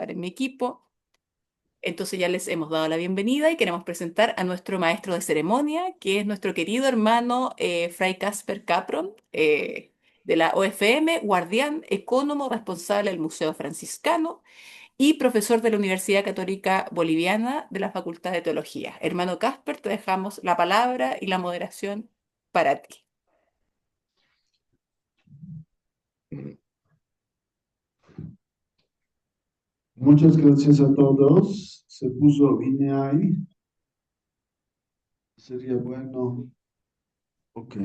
participar en mi equipo. Entonces ya les hemos dado la bienvenida y queremos presentar a nuestro maestro de ceremonia, que es nuestro querido hermano Fray Casper Capron, de la OFM, guardián, ecónomo, responsable del Museo Franciscano y profesor de la Universidad Católica Boliviana de la Facultad de Teología. Hermano Casper, te dejamos la palabra y la moderación para ti. Muchas gracias a todos. Se puso INEAI. Sería bueno. Ok.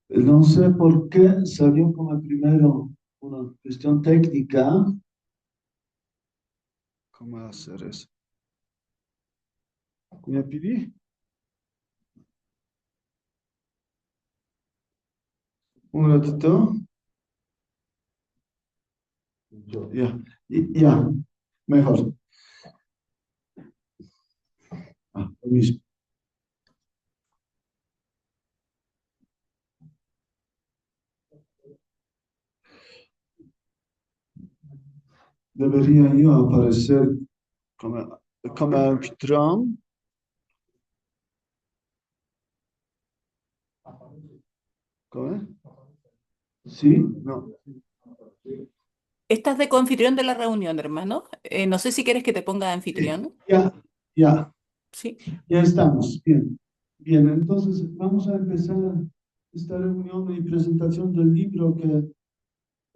No sé por qué salió como primero una cuestión técnica. ¿Cómo hacer eso? ¿Me pedí? Un ratito. Ya, ya, mejor. Lo mismo. Debería yo aparecer como anfitrión. ¿Cómo? ¿Sí? No. Estás de coanfitrión de la reunión, hermano. No sé si quieres que te ponga de anfitrión. Ya, ya. Sí. Ya estamos, bien. Bien, entonces vamos a empezar esta reunión y presentación del libro que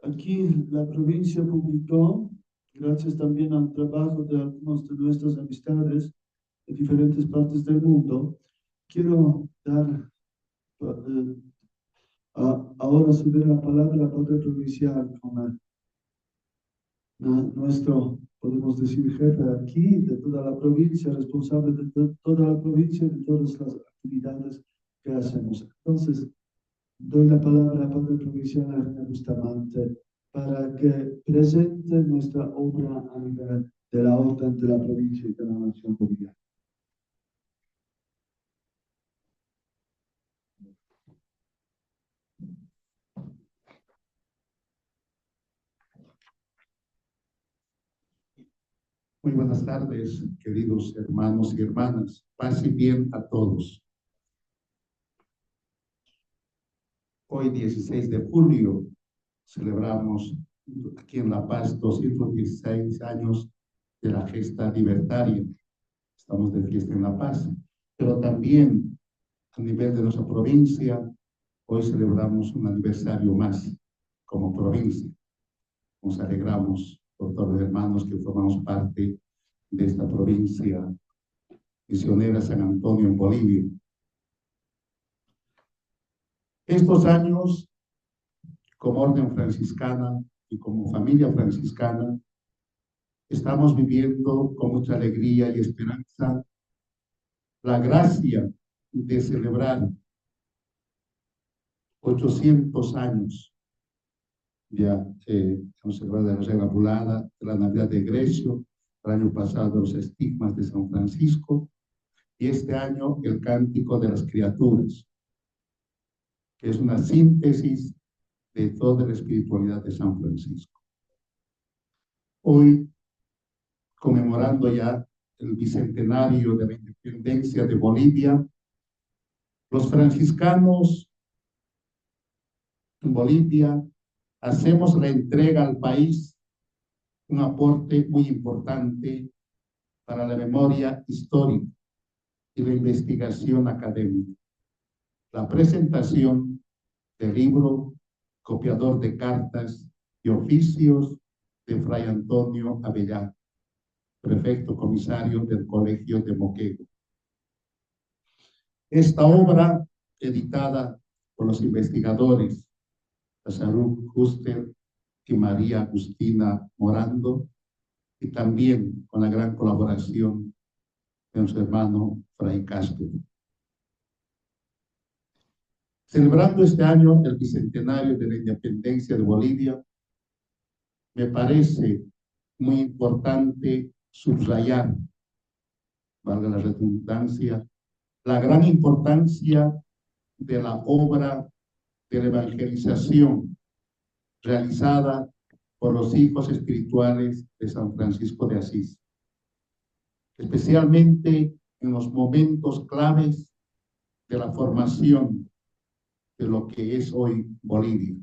aquí la provincia publicó, gracias también al trabajo de algunos de nuestras amistades de diferentes partes del mundo. Quiero dar, ahora sobre la palabra al Padre Provincial como nuestro, podemos decir, jefe aquí, de toda la provincia, responsable de toda la provincia y de todas las actividades que hacemos. Entonces, doy la palabra al Padre Provincial René Bustamante para que presente nuestra obra a nivel de la orden de la provincia y de la nación boliviana. Muy buenas tardes, queridos hermanos y hermanas. Paz y bien a todos. Hoy, 16 de julio, celebramos aquí en La Paz 216 años de la gesta libertaria. Estamos de fiesta en La Paz, pero también a nivel de nuestra provincia, hoy celebramos un aniversario más como provincia. Nos alegramos por todos los hermanos que formamos parte de esta provincia misionera San Antonio en Bolivia. Estos años, como orden franciscana y como familia franciscana, estamos viviendo con mucha alegría y esperanza la gracia de celebrar 800 años ya hemos celebrado la Rosa Inmaculada, la Navidad de Grecio, el año pasado los estigmas de San Francisco y este año el Cántico de las Criaturas, que es una síntesis de toda la espiritualidad de San Francisco. Hoy, conmemorando ya el bicentenario de la independencia de Bolivia, los franciscanos en Bolivia hacemos la entrega al país, un aporte muy importante para la memoria histórica y la investigación académica. La presentación del libro Copiador de Cartas y Oficios de Fray Antonio Abellá, prefecto comisario del Colegio de Moquegua. Esta obra, editada por los investigadores Azarú Juster y María Agustina Morando, y también con la gran colaboración de nuestro hermano Fray Castro. Celebrando este año el bicentenario de la independencia de Bolivia, me parece muy importante subrayar, valga la redundancia, la gran importancia de la obra de la evangelización realizada por los hijos espirituales de San Francisco de Asís, especialmente en los momentos claves de la formación de lo que es hoy Bolivia,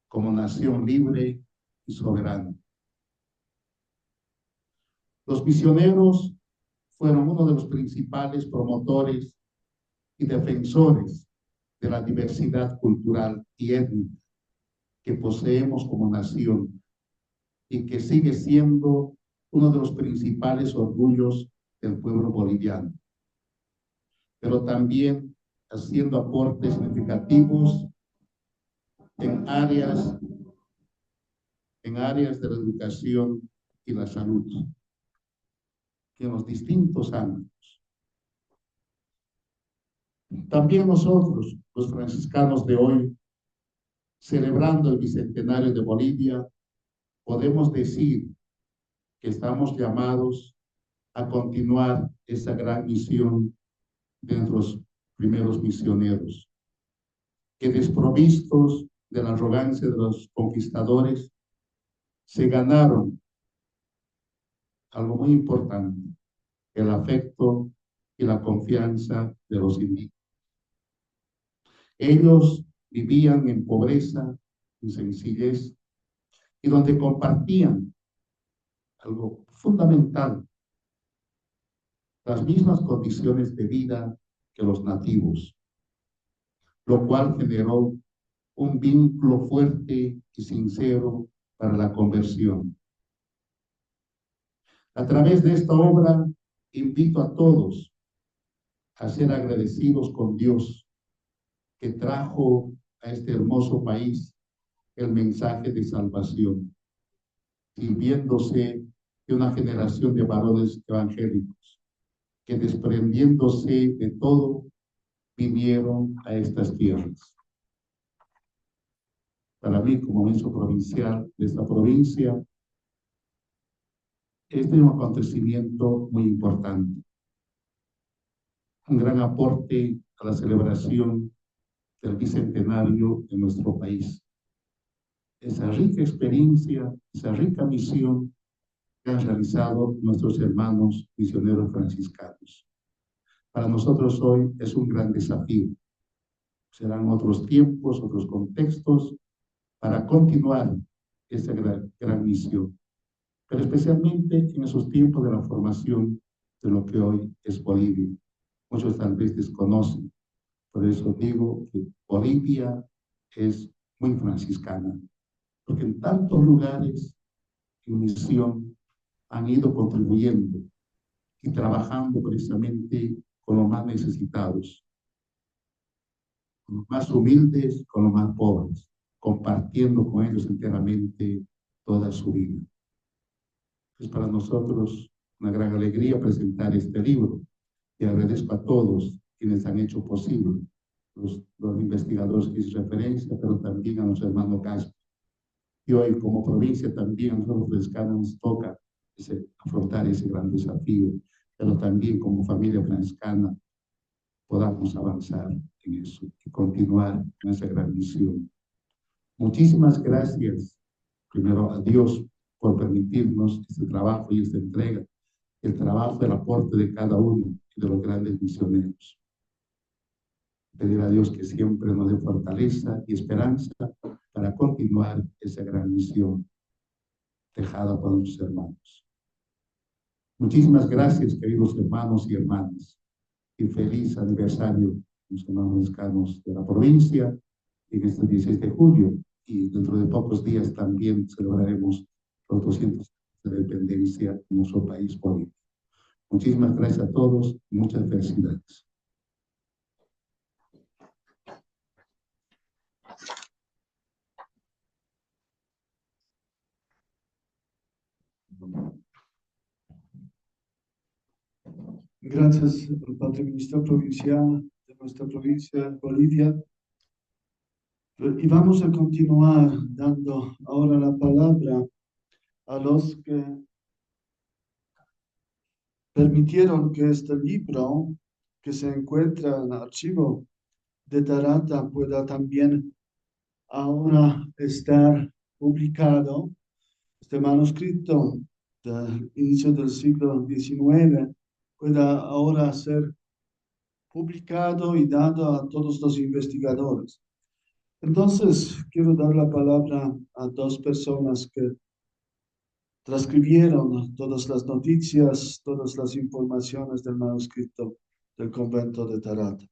como nación libre y soberana. Los misioneros fueron uno de los principales promotores y defensores de la diversidad cultural y étnica que poseemos como nación y que sigue siendo uno de los principales orgullos del pueblo boliviano, pero también haciendo aportes significativos en áreas de la educación y la salud, en los distintos ámbitos. También nosotros, los franciscanos de hoy, celebrando el bicentenario de Bolivia, podemos decir que estamos llamados a continuar esa gran misión de nuestros primeros misioneros, que desprovistos de la arrogancia de los conquistadores, se ganaron algo muy importante, el afecto y la confianza de los indígenas. Ellos vivían en pobreza, en sencillez, y donde compartían algo fundamental, las mismas condiciones de vida que los nativos, lo cual generó un vínculo fuerte y sincero para la conversión. A través de esta obra, invito a todos a ser agradecidos con Dios, que trajo a este hermoso país el mensaje de salvación, sirviéndose de una generación de varones evangélicos, que desprendiéndose de todo, vinieron a estas tierras. Para mí, como ministro provincial de esta provincia, este es un acontecimiento muy importante, un gran aporte a la celebración del bicentenario de nuestro país. Esa rica experiencia, esa rica misión que han realizado nuestros hermanos misioneros franciscanos. Para nosotros hoy es un gran desafío. Serán otros tiempos, otros contextos para continuar esa gran misión, pero especialmente en esos tiempos de la formación de lo que hoy es Bolivia. Muchos tal vez desconocen, por eso digo que Bolivia es muy franciscana, porque en tantos lugares en misión han ido contribuyendo y trabajando precisamente con los más necesitados, con los más humildes, con los más pobres, compartiendo con ellos enteramente toda su vida. Es para nosotros una gran alegría presentar este libro y agradezco a todos quienes han hecho posible, los investigadores que hice referencia, pero también a nuestro hermano Casper. Y hoy como provincia también a nosotros franciscanos nos toca afrontar ese gran desafío, pero también como familia franciscana podamos avanzar en eso y continuar en esa gran misión. Muchísimas gracias, primero a Dios por permitirnos este trabajo y esta entrega, el trabajo, el aporte de cada uno de los grandes misioneros. Pedir a Dios que siempre nos dé fortaleza y esperanza para continuar esa gran misión dejada por nuestros hermanos. Muchísimas gracias, queridos hermanos y hermanas, y feliz aniversario, los hermanos mexicanos de la provincia, en este 16 de julio, y dentro de pocos días también celebraremos los 200 de la independencia en nuestro país, Bolivia. Muchísimas gracias a todos y muchas felicidades. Gracias al Padre Ministro Provincial de nuestra provincia, Bolivia. Y vamos a continuar dando ahora la palabra a los que permitieron que este libro que se encuentra en el archivo de Tarata pueda también ahora estar publicado. Este manuscrito del inicio del siglo XIX pueda ahora ser publicado y dado a todos los investigadores. Entonces, quiero dar la palabra a dos personas que transcribieron todas las noticias, todas las informaciones del manuscrito del convento de Tarata.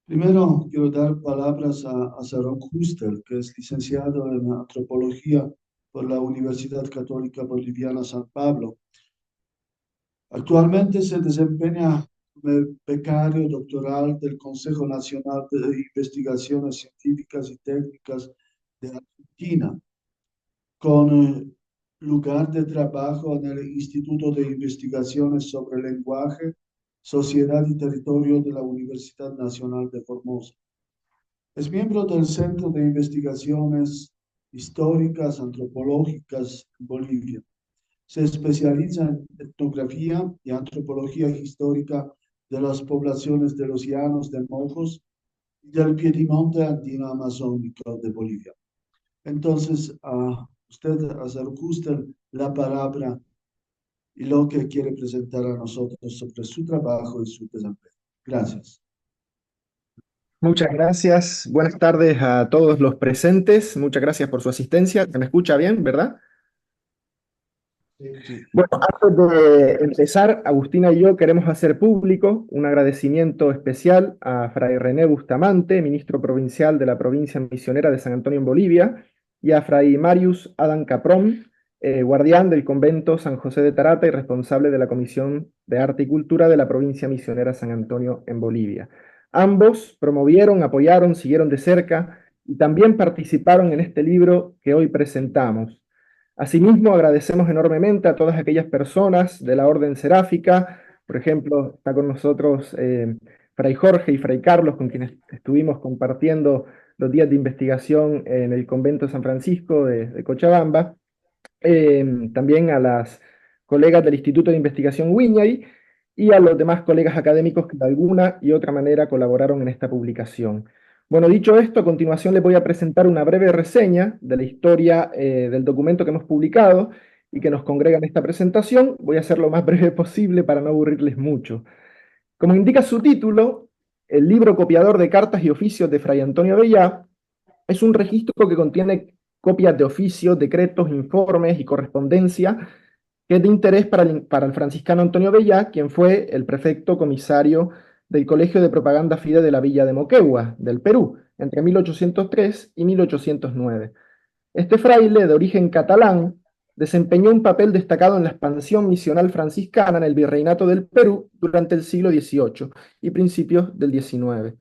Primero, quiero dar palabras a Sharon Hustel, que es licenciado en antropología por la Universidad Católica Boliviana San Pablo. Actualmente se desempeña como becario doctoral del Consejo Nacional de Investigaciones Científicas y Técnicas de Argentina, con lugar de trabajo en el Instituto de Investigaciones sobre Lenguaje, Sociedad y Territorio de la Universidad Nacional de Formosa. Es miembro del Centro de Investigaciones Históricas Antropológicas en Bolivia. Se especializa en etnografía y antropología histórica de las poblaciones de los llanos de Mojos y del Piedimonte andino-amazónico de Bolivia. Entonces, a usted, a Sarkuster, la palabra y lo que quiere presentar a nosotros sobre su trabajo y su desempeño. Gracias. Muchas gracias. Buenas tardes a todos los presentes. Muchas gracias por su asistencia. ¿Se me escucha bien, verdad? Sí. Bueno, antes de empezar, Agustina y yo queremos hacer público un agradecimiento especial a Fray René Bustamante, ministro provincial de la provincia misionera de San Antonio en Bolivia, y a Fray Marius Adam Caprón, guardián del convento San José de Tarata y responsable de la Comisión de Arte y Cultura de la provincia misionera San Antonio en Bolivia. Ambos promovieron, apoyaron, siguieron de cerca y también participaron en este libro que hoy presentamos. Asimismo, agradecemos enormemente a todas aquellas personas de la Orden Seráfica. Por ejemplo, está con nosotros Fray Jorge y Fray Carlos, con quienes estuvimos compartiendo los días de investigación en el convento de San Francisco de Cochabamba. También a las colegas del Instituto de Investigación Wiñay y a los demás colegas académicos que de alguna y otra manera colaboraron en esta publicación. Bueno, dicho esto, a continuación les voy a presentar una breve reseña de la historia del documento que hemos publicado y que nos congrega en esta presentación. Voy a hacer lo más breve posible para no aburrirles mucho. Como indica su título, el libro copiador de cartas y oficios de Fray Antonio Abellá es un registro que contiene copias de oficios, decretos, informes y correspondencia que es de interés para el franciscano Antonio Abellá, quien fue el prefecto comisario del Colegio de Propaganda Fide de la Villa de Moquegua, del Perú, entre 1803 y 1809. Este fraile, de origen catalán, desempeñó un papel destacado en la expansión misional franciscana en el virreinato del Perú durante el siglo XVIII y principios del XIX.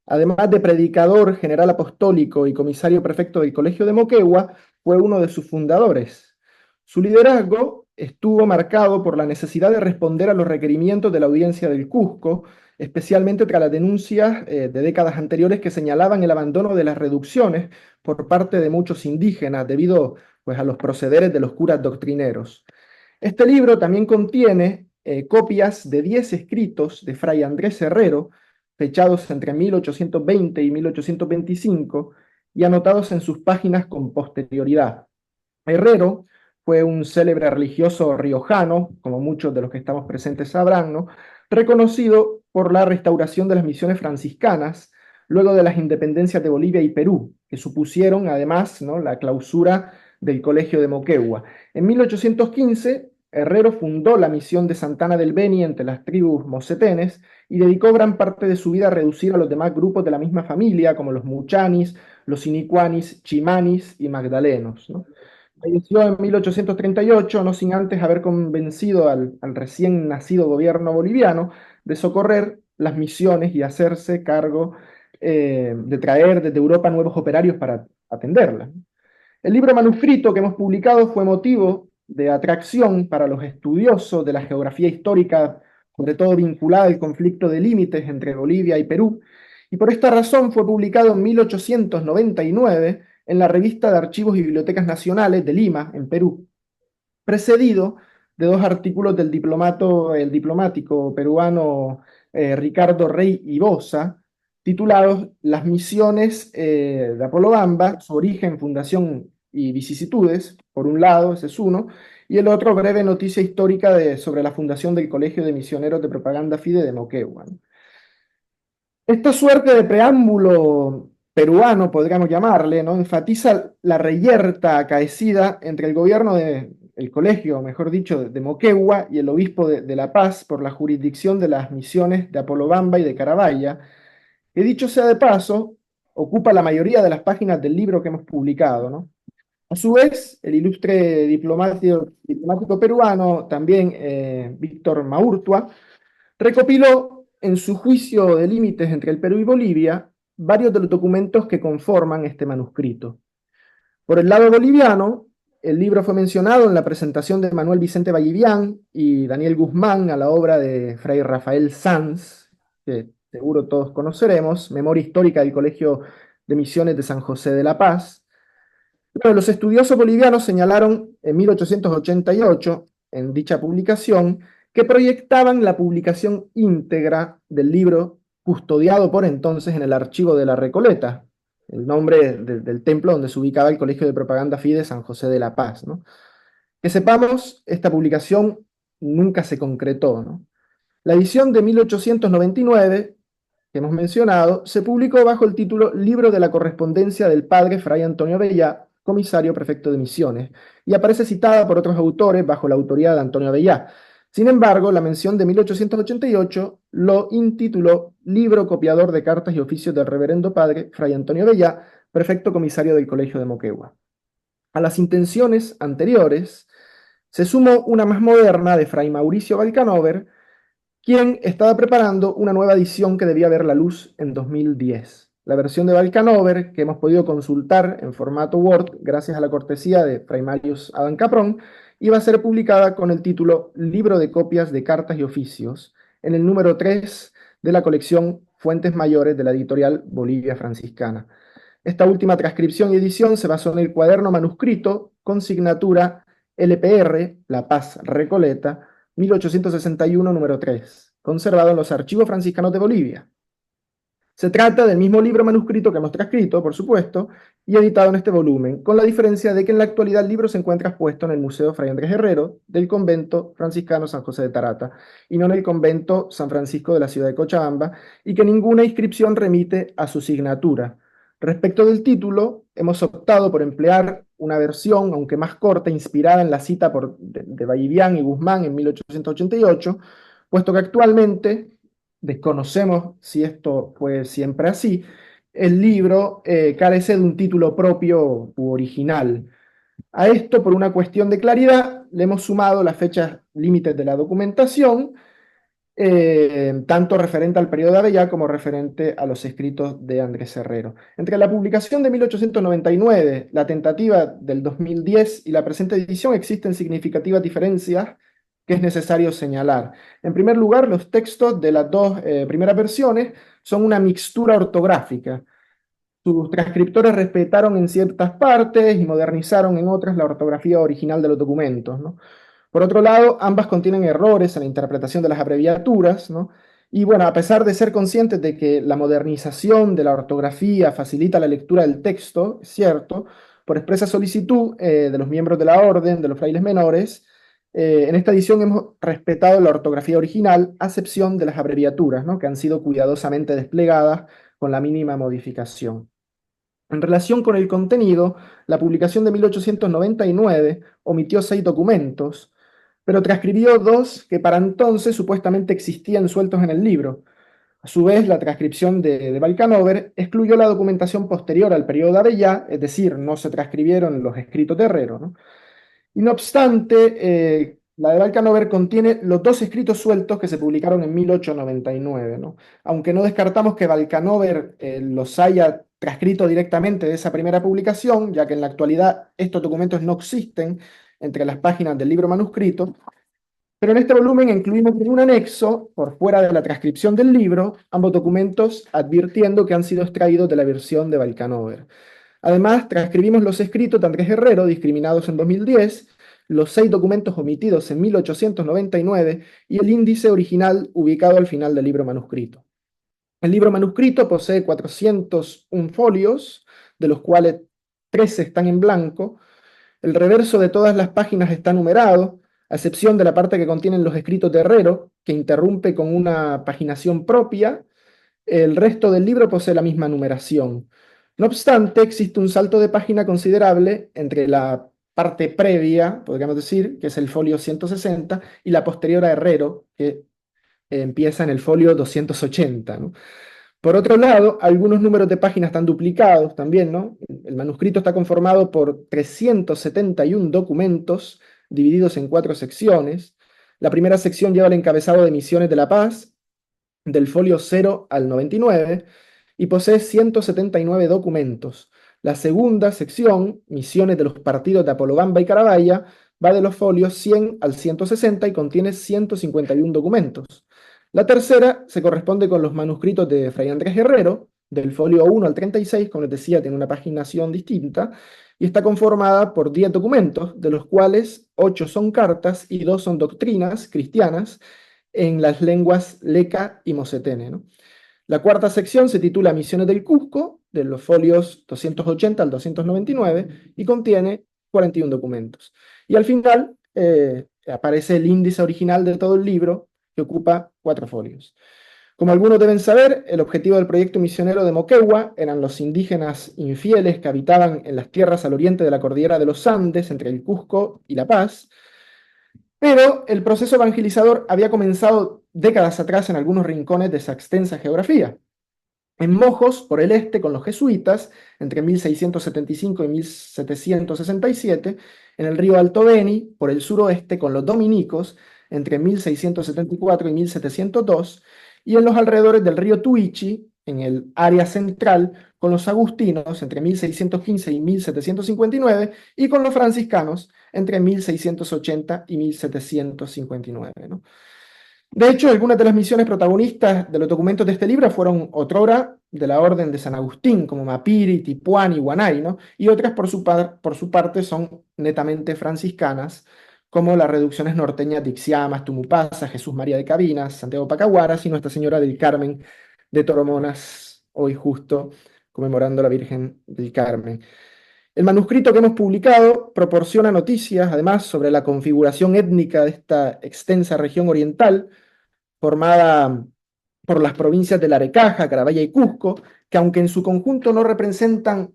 Además de predicador, general apostólico y comisario prefecto del Colegio de Moquegua, fue uno de sus fundadores. Su liderazgo estuvo marcado por la necesidad de responder a los requerimientos de la audiencia del Cusco, especialmente tras las denuncias de décadas anteriores que señalaban el abandono de las reducciones por parte de muchos indígenas debido pues, a los procederes de los curas doctrineros. Este libro también contiene copias de 10 escritos de Fray Andrés Herrero, fechados entre 1820 y 1825 y anotados en sus páginas con posterioridad. Herrero fue un célebre religioso riojano, como muchos de los que estamos presentes sabrán, ¿no? Reconocido por la restauración de las misiones franciscanas luego de las independencias de Bolivia y Perú, que supusieron además, ¿no?, la clausura del Colegio de Moquegua. En 1815, Herrero fundó la misión de Santana del Beni entre las tribus mocetenes y dedicó gran parte de su vida a reducir a los demás grupos de la misma familia, como los muchanis, los inicuanis, chimanis y magdalenos, ¿no? Falleció en 1838, no sin antes haber convencido al recién nacido gobierno boliviano de socorrer las misiones y hacerse cargo de traer desde Europa nuevos operarios para atenderlas. El libro manuscrito que hemos publicado fue motivo de atracción para los estudiosos de la geografía histórica, sobre todo vinculada al conflicto de límites entre Bolivia y Perú, y por esta razón fue publicado en 1899 en la Revista de Archivos y Bibliotecas Nacionales de Lima, en Perú, precedido de 2 artículos del el diplomático peruano Ricardo Rey y Boza, titulados Las misiones de Apolobamba, su origen, fundación y vicisitudes, por un lado, ese es uno, y el otro, breve noticia histórica sobre la fundación del Colegio de Misioneros de Propaganda Fide de Moquegua. Esta suerte de preámbulo peruano, podríamos llamarle, ¿no? Enfatiza la reyerta acaecida entre el gobierno el colegio, mejor dicho, de Moquegua y el obispo de La Paz por la jurisdicción de las misiones de Apolobamba y de Carabaya, que dicho sea de paso, ocupa la mayoría de las páginas del libro que hemos publicado, ¿no? A su vez, el ilustre diplomático peruano, también Víctor Maurtua, recopiló en su juicio de límites entre el Perú y Bolivia varios de los documentos que conforman este manuscrito. Por el lado boliviano, el libro fue mencionado en la presentación de Manuel Vicente Vallivián y Daniel Guzmán a la obra de Fray Rafael Sanz, que seguro todos conoceremos, Memoria Histórica del Colegio de Misiones de San José de la Paz. Bueno, los estudiosos bolivianos señalaron en 1888, en dicha publicación, que proyectaban la publicación íntegra del libro custodiado por entonces en el archivo de la Recoleta, el nombre del templo donde se ubicaba el Colegio de Propaganda Fide San José de la Paz, ¿no? Que sepamos, esta publicación nunca se concretó, ¿no? La edición de 1899, que hemos mencionado, se publicó bajo el título Libro de la correspondencia del padre Fray Antonio Abellá, comisario prefecto de Misiones, y aparece citada por otros autores bajo la autoría de Antonio Abellá. Sin embargo, la mención de 1888 lo intituló Libro copiador de cartas y oficios del reverendo padre Fray Antonio Abellá, prefecto comisario del Colegio de Moquegua. A las intenciones anteriores se sumó una más moderna de Fray Mauricio Valcanover, quien estaba preparando una nueva edición que debía ver la luz en 2010. La versión de Valcanover, que hemos podido consultar en formato Word gracias a la cortesía de Fray Marius Adán Caprón, iba a ser publicada con el título Libro de copias de cartas y oficios, en el número 3 de la colección Fuentes Mayores de la editorial Bolivia Franciscana. Esta última transcripción y edición se basó en el cuaderno manuscrito con signatura LPR, La Paz Recoleta, 1861, número 3, conservado en los archivos franciscanos de Bolivia. Se trata del mismo libro manuscrito que hemos transcrito, por supuesto, y editado en este volumen, con la diferencia de que en la actualidad el libro se encuentra expuesto en el Museo Fray Andrés Herrero del convento franciscano San José de Tarata, y no en el convento San Francisco de la ciudad de Cochabamba, y que ninguna inscripción remite a su signatura. Respecto del título, hemos optado por emplear una versión, aunque más corta, inspirada en la cita de Vallivián y Guzmán en 1888, puesto que actualmente desconocemos si esto fue siempre así, el libro carece de un título propio u original. A esto, por una cuestión de claridad, le hemos sumado las fechas límites de la documentación, tanto referente al periodo de Abellá como referente a los escritos de Andrés Herrero. Entre la publicación de 1899, la tentativa del 2010 y la presente edición existen significativas diferencias que es necesario señalar. En primer lugar, los textos de las dos primeras versiones son una mixtura ortográfica. Sus transcriptores respetaron en ciertas partes y modernizaron en otras la ortografía original de los documentos, ¿no? Por otro lado, ambas contienen errores en la interpretación de las abreviaturas, ¿no? Y bueno, a pesar de ser conscientes de que la modernización de la ortografía facilita la lectura del texto, es cierto, por expresa solicitud de los miembros de la orden, de los frailes menores, en esta edición hemos respetado la ortografía original, a excepción de las abreviaturas, ¿no? Que han sido cuidadosamente desplegadas con la mínima modificación. En relación con el contenido, la publicación de 1899 omitió 6 documentos, pero transcribió 2 que para entonces supuestamente existían sueltos en el libro. A su vez, la transcripción de Valcanover excluyó la documentación posterior al periodo de Abellá, es decir, no se transcribieron los escritos de Herrero, ¿no? Y no obstante, la de Valcanover contiene los 2 escritos sueltos que se publicaron en 1899, ¿no? Aunque no descartamos que Valcanover los haya transcrito directamente de esa primera publicación, ya que en la actualidad estos documentos no existen entre las páginas del libro manuscrito, pero en este volumen incluimos en un anexo, por fuera de la transcripción del libro, ambos documentos advirtiendo que han sido extraídos de la versión de Valcanover. Además, transcribimos los escritos de Andrés Herrero, discriminados en 2010, los 6 documentos omitidos en 1899 y el índice original ubicado al final del libro manuscrito. El libro manuscrito posee 401 folios, de los cuales 13 están en blanco. El reverso de todas las páginas está numerado, a excepción de la parte que contienen los escritos de Herrero, que interrumpe con una paginación propia. El resto del libro posee la misma numeración. No obstante, existe un salto de página considerable entre la parte previa, podríamos decir, que es el folio 160, y la posterior a Herrero, que empieza en el folio 280, ¿no? Por otro lado, algunos números de páginas están duplicados también, ¿no? El manuscrito está conformado por 371 documentos divididos en 4 secciones. La primera sección lleva el encabezado de Misiones de la Paz, del folio 0 al 99, y posee 179 documentos. La segunda sección, Misiones de los partidos de Apolobamba y Carabaya, va de los folios 100 al 160 y contiene 151 documentos. La tercera se corresponde con los manuscritos de Fray Andrés Herrero, del folio 1 al 36, como les decía, tiene una paginación distinta, y está conformada por 10 documentos, de los cuales 8 son cartas y 2 son doctrinas cristianas en las lenguas leca y mosetene, ¿no? La cuarta sección se titula Misiones del Cusco, de los folios 280 al 299, y contiene 41 documentos. Y al final aparece el índice original de todo el libro, que ocupa 4 folios. Como algunos deben saber, el objetivo del proyecto misionero de Moquegua eran los indígenas infieles que habitaban en las tierras al oriente de la cordillera de los Andes, entre el Cusco y La Paz, pero el proceso evangelizador había comenzado décadas atrás en algunos rincones de esa extensa geografía. En Mojos, por el este, con los jesuitas, entre 1675 y 1767, en el río Alto Beni, por el suroeste, con los dominicos, entre 1674 y 1702, y en los alrededores del río Tuichi, en el área central, con los agustinos, entre 1615 y 1759, y con los franciscanos, entre 1680 y 1759, ¿no? De hecho, algunas de las misiones protagonistas de los documentos de este libro fueron otrora de la Orden de San Agustín, como Mapiri, Tipuán y Huanay, ¿no? Y otras por su parte son netamente franciscanas, como las reducciones norteñas de Ixiamas, Tumupasa, Jesús María de Cabinas, Santiago Pacahuaras y Nuestra Señora del Carmen de Toromonas, hoy justo conmemorando a la Virgen del Carmen. El manuscrito que hemos publicado proporciona noticias, además, sobre la configuración étnica de esta extensa región oriental, formada por las provincias de Larecaja, Carabaya y Cusco, que aunque en su conjunto no representan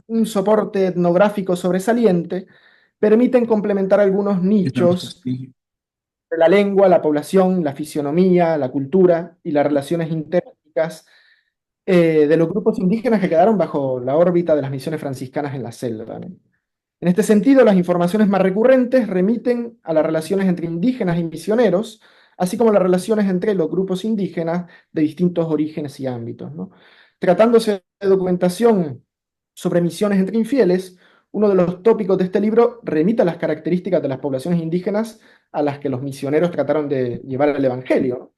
un soporte etnográfico sobresaliente, permiten complementar algunos nichos de la lengua, la población, la fisionomía, la cultura y las relaciones interétnicas de los grupos indígenas que quedaron bajo la órbita de las misiones franciscanas en la selva, ¿no? En este sentido, las informaciones más recurrentes remiten a las relaciones entre indígenas y misioneros, así como las relaciones entre los grupos indígenas de distintos orígenes y ámbitos, ¿no? Tratándose de documentación sobre misiones entre infieles, uno de los tópicos de este libro remite a las características de las poblaciones indígenas a las que los misioneros trataron de llevar el Evangelio, ¿no?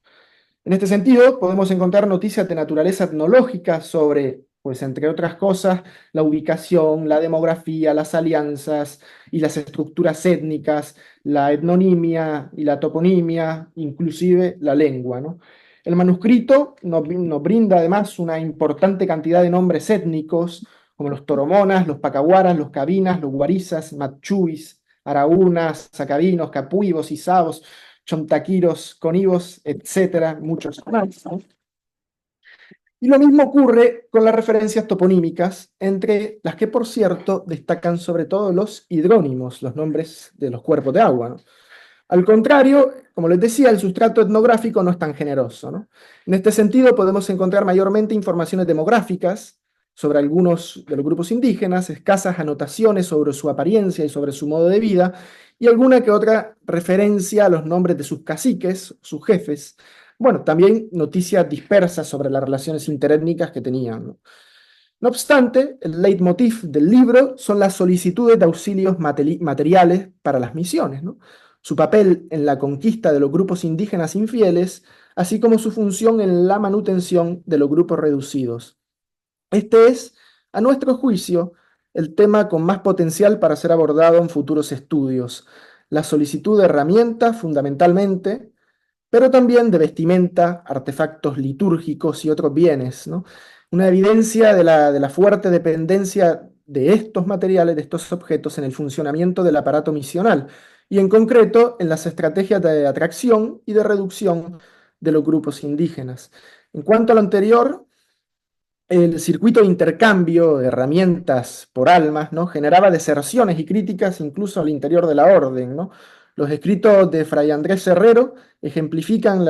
En este sentido, podemos encontrar noticias de naturaleza etnológica sobre, pues entre otras cosas, la ubicación, la demografía, las alianzas y las estructuras étnicas, la etnonimia y la toponimia, inclusive la lengua, ¿no? El manuscrito nos brinda además una importante cantidad de nombres étnicos, como los toromonas, los pacahuaras, los cabinas, los guarizas, machuis, araúnas, sacabinos, capuibos, isabos, chontaquiros, conivos, etcétera, muchos más, ¿no? Y lo mismo ocurre con las referencias toponímicas, entre las que, por cierto, destacan sobre todo los hidrónimos, los nombres de los cuerpos de agua, ¿no? Al contrario, como les decía, el sustrato etnográfico no es tan generoso, ¿no? En este sentido, podemos encontrar mayormente informaciones demográficas sobre algunos de los grupos indígenas, escasas anotaciones sobre su apariencia y sobre su modo de vida, y alguna que otra referencia a los nombres de sus caciques, sus jefes. Bueno, también noticias dispersas sobre las relaciones interétnicas que tenían, ¿no? No obstante, el leitmotiv del libro son las solicitudes de auxilios materiales para las misiones, ¿no? Su papel en la conquista de los grupos indígenas infieles, así como su función en la manutención de los grupos reducidos. Este es, a nuestro juicio, el tema con más potencial para ser abordado en futuros estudios. la solicitud de herramientas fundamentalmente, pero también de vestimenta, artefactos litúrgicos y otros bienes, ¿no? Una evidencia de la fuerte dependencia de estos materiales, de estos objetos, en el funcionamiento del aparato misional, y en concreto en las estrategias de atracción y de reducción de los grupos indígenas. En cuanto a lo anterior, el circuito de intercambio de herramientas por almas, ¿no? Generaba deserciones y críticas incluso al interior de la orden, ¿no? Los escritos de Fray Andrés Herrero ejemplifican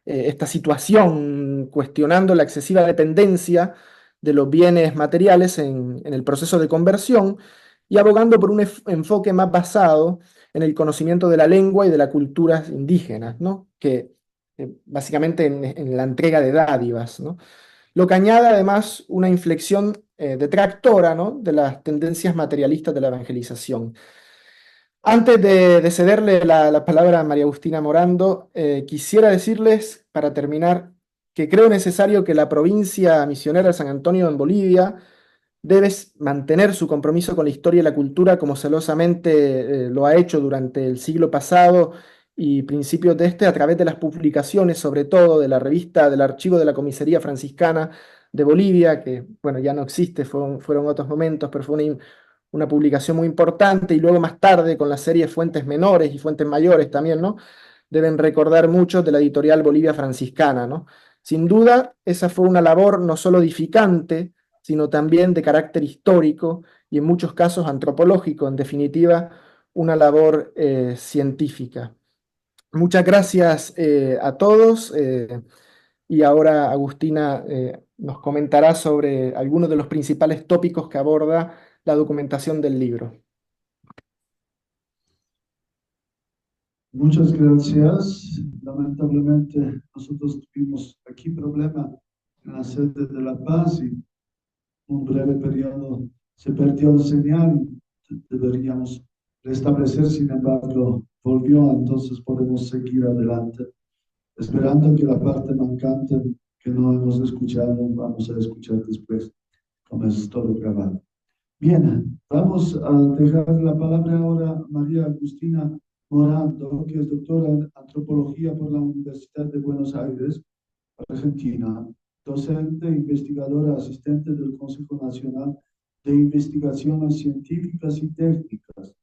esta situación, cuestionando la excesiva dependencia de los bienes materiales en el proceso de conversión y abogando por un enfoque más basado en el conocimiento de la lengua y de las culturas indígenas, ¿no? Que básicamente en la entrega de dádivas, ¿no? Lo que añade además una inflexión detractora, ¿no? De las tendencias materialistas de la evangelización. Antes de cederle la palabra a María Agustina Morando, quisiera decirles, para terminar, que creo necesario que la provincia misionera de San Antonio en Bolivia debe mantener su compromiso con la historia y la cultura como celosamente lo ha hecho durante el siglo pasado y principios de este a través de las publicaciones, sobre todo de la revista del Archivo de la Comisaría Franciscana de Bolivia, que bueno, ya no existe, fueron otros momentos, pero fue una publicación muy importante, y luego más tarde con la serie Fuentes Menores y Fuentes Mayores también, ¿no? Deben recordar mucho de la editorial Bolivia Franciscana, ¿no? Sin duda, esa fue una labor no solo edificante, sino también de carácter histórico y en muchos casos antropológico, en definitiva, una labor científica. Muchas gracias a todos, y ahora Agustina nos comentará sobre algunos de los principales tópicos que aborda la documentación del libro. Muchas gracias. Lamentablemente nosotros tuvimos aquí problema en la sede de La Paz y un breve periodo se perdió el señal y deberíamos restablecer, sin embargo, volvió, entonces podemos seguir adelante, esperando que la parte mancante que no hemos escuchado, vamos a escuchar después, como es todo grabado. Bien, vamos a dejar la palabra ahora a María Agustina Morando, que es doctora en antropología por la Universidad de Buenos Aires, Argentina, docente, investigadora, asistente del Consejo Nacional de Investigaciones Científicas y Técnicas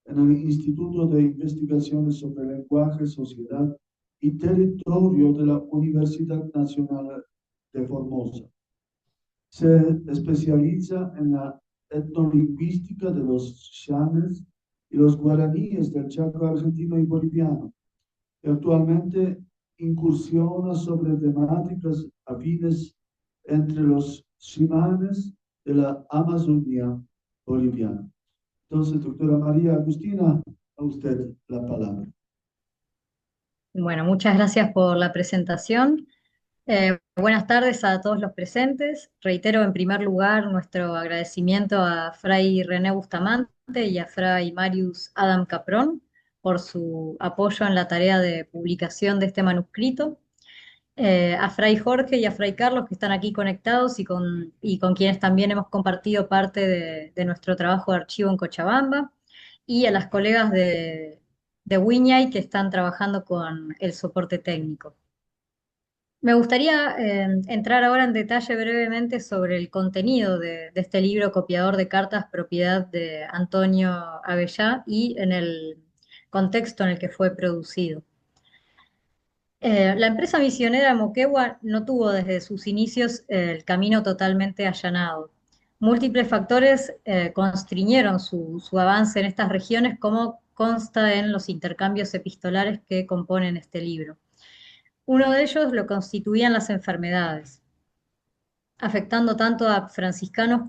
en el Instituto de Investigaciones sobre Lenguaje, Sociedad y Territorio de la Universidad Nacional de Formosa. Se especializa en la etnolingüística de los llanes y los guaraníes del Chaco argentino y boliviano. Y actualmente incursiona sobre temáticas afines entre los chimanes de la Amazonía boliviana. Entonces, doctora María Agustina, a usted la palabra. Bueno, muchas gracias por la presentación. Buenas tardes a todos los presentes. Reitero en primer lugar nuestro agradecimiento a Fray René Bustamante y a Fray Marius Adam Caprón por su apoyo en la tarea de publicación de este manuscrito. A Fray Jorge y a Fray Carlos, que están aquí conectados y con quienes también hemos compartido parte de nuestro trabajo de archivo en Cochabamba, y a las colegas de Wiñay que están trabajando con el soporte técnico. Me gustaría entrar ahora en detalle brevemente sobre el contenido de este libro Copiador de Cartas, propiedad de Antonio Avellá, y en el contexto en el que fue producido. La empresa misionera de Moquegua no tuvo desde sus inicios el camino totalmente allanado. Múltiples factores constriñeron su avance en estas regiones, como consta en los intercambios epistolares que componen este libro. Uno de ellos lo constituían las enfermedades. Afectando tanto a franciscanos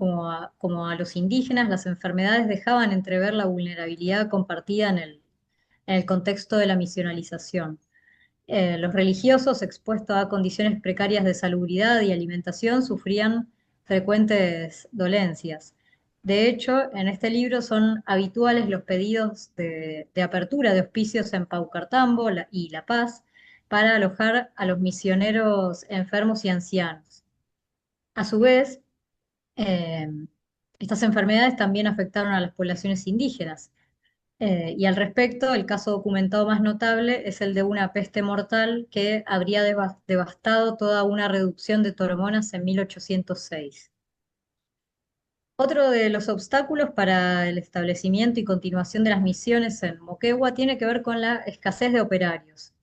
como a los indígenas, las enfermedades dejaban entrever la vulnerabilidad compartida en el contexto de la misionalización. Los religiosos, expuestos a condiciones precarias de salubridad y alimentación, sufrían frecuentes dolencias. De hecho, en este libro son habituales los pedidos de apertura de hospicios en Paucartambo y La Paz para alojar a los misioneros enfermos y ancianos. A su vez, eh, estas enfermedades también afectaron a las poblaciones indígenas. Y al respecto, el caso documentado más notable es el de una peste mortal que habría devastado toda una reducción de Toromonas en 1806. Otro de los obstáculos para el establecimiento y continuación de las misiones en Moquegua tiene que ver con la escasez de operarios.